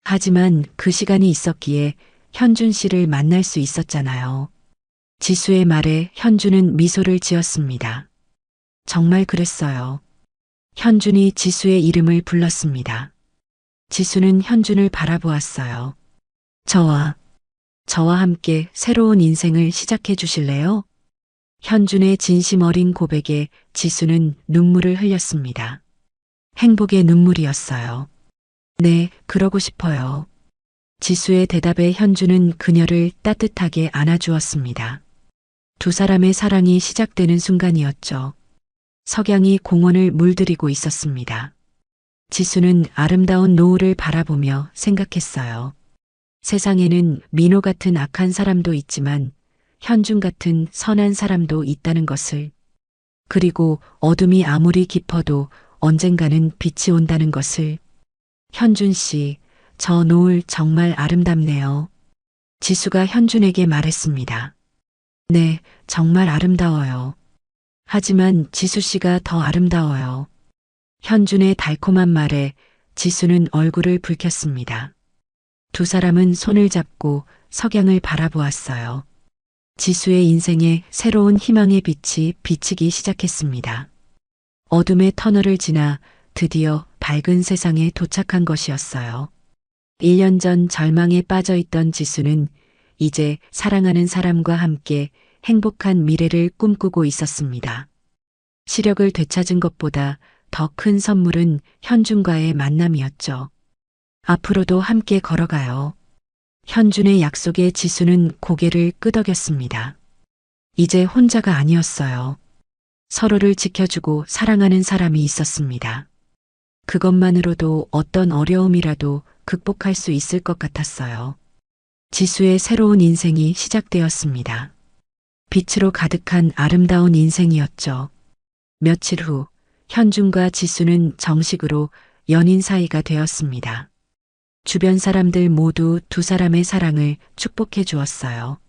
하지만 그 시간이 있었기에 현준 씨를 만날 수 있었잖아요. 지수의 말에 현준은 미소를 지었습니다. 정말 그랬어요. 현준이 지수의 이름을 불렀습니다. 지수는 현준을 바라보았어요. 저와 함께 새로운 인생을 시작해 주실래요? 현준의 진심 어린 고백에 지수는 눈물을 흘렸습니다. 행복의 눈물이었어요. 네, 그러고 싶어요. 지수의 대답에 현주는 그녀를 따뜻하게 안아주었습니다. 두 사람의 사랑이 시작되는 순간이었죠. 석양이 공원을 물들이고 있었습니다. 지수는 아름다운 노을을 바라보며 생각했어요. 세상에는 민호 같은 악한 사람도 있지만 현준 같은 선한 사람도 있다는 것을, 그리고 어둠이 아무리 깊어도 언젠가는 빛이 온다는 것을. 현준 씨, 저 노을 정말 아름답네요. 지수가 현준에게 말했습니다. 네, 정말 아름다워요. 하지만 지수 씨가 더 아름다워요. 현준의 달콤한 말에 지수는 얼굴을 붉혔습니다. 두 사람은 손을 잡고 석양을 바라보았어요. 지수의 인생에 새로운 희망의 빛이 비치기 시작했습니다. 어둠의 터널을 지나 드디어 밝은 세상에 도착한 것이었어요. 1년 전 절망에 빠져 있던 지수는 이제 사랑하는 사람과 함께 행복한 미래를 꿈꾸고 있었습니다. 시력을 되찾은 것보다 더 큰 선물은 현준과의 만남이었죠. 앞으로도 함께 걸어가요. 현준의 약속에 지수는 고개를 끄덕였습니다. 이제 혼자가 아니었어요. 서로를 지켜주고 사랑하는 사람이 있었습니다. 그것만으로도 어떤 어려움이라도 극복할 수 있을 것 같았어요. 지수의 새로운 인생이 시작되었습니다. 빛으로 가득한 아름다운 인생이었죠. 며칠 후 현준과 지수는 정식으로 연인 사이가 되었습니다. 주변 사람들 모두 두 사람의 사랑을 축복해 주었어요.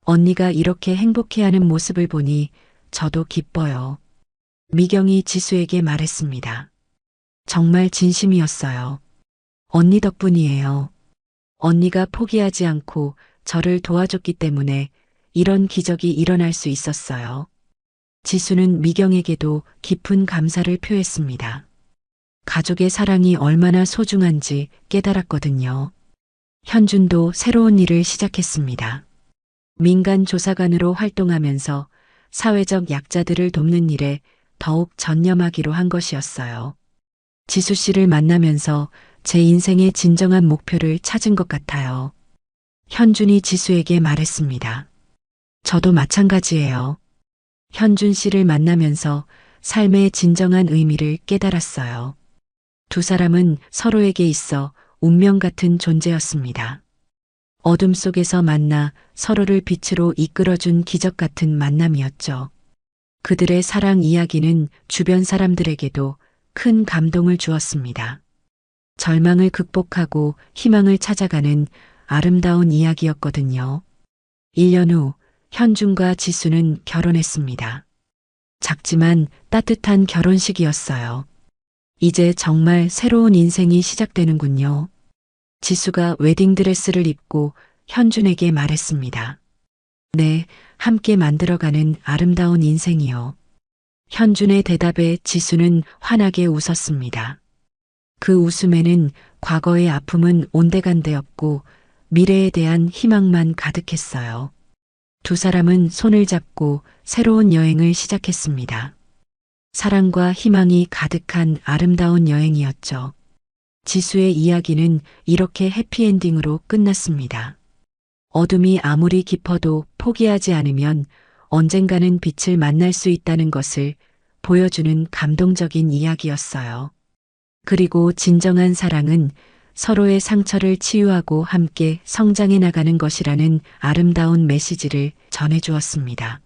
언니가 이렇게 행복해하는 모습을 보니 저도 기뻐요. 미경이 지수에게 말했습니다. 정말 진심이었어요. 언니 덕분이에요. 언니가 포기하지 않고 저를 도와줬기 때문에 이런 기적이 일어날 수 있었어요. 지수는 미경에게도 깊은 감사를 표했습니다. 가족의 사랑이 얼마나 소중한지 깨달았거든요. 현준도 새로운 일을 시작했습니다. 민간 조사관으로 활동하면서 사회적 약자들을 돕는 일에 더욱 전념하기로 한 것이었어요. 지수 씨를 만나면서 제 인생의 진정한 목표를 찾은 것 같아요. 현준이 지수에게 말했습니다. 저도 마찬가지예요. 현준 씨를 만나면서 삶의 진정한 의미를 깨달았어요. 두 사람은 서로에게 있어 운명 같은 존재였습니다. 어둠 속에서 만나 서로를 빛으로 이끌어준 기적 같은 만남이었죠. 그들의 사랑 이야기는 주변 사람들에게도 큰 감동을 주었습니다. 절망을 극복하고 희망을 찾아가는 아름다운 이야기였거든요. 1년 후 현준과 지수는 결혼했습니다. 작지만 따뜻한 결혼식이었어요. 이제 정말 새로운 인생이 시작되는군요. 지수가 웨딩드레스를 입고 현준에게 말했습니다. 네, 함께 만들어가는 아름다운 인생이요. 현준의 대답에 지수는 환하게 웃었습니다. 그 웃음에는 과거의 아픔은 온데간데 없고 미래에 대한 희망만 가득했어요. 두 사람은 손을 잡고 새로운 여행을 시작했습니다. 사랑과 희망이 가득한 아름다운 여행이었죠. 지수의 이야기는 이렇게 해피엔딩으로 끝났습니다. 어둠이 아무리 깊어도 포기하지 않으면 언젠가는 빛을 만날 수 있다는 것을 보여주는 감동적인 이야기였어요. 그리고 진정한 사랑은 서로의 상처를 치유하고 함께 성장해 나가는 것이라는 아름다운 메시지를 전해주었습니다.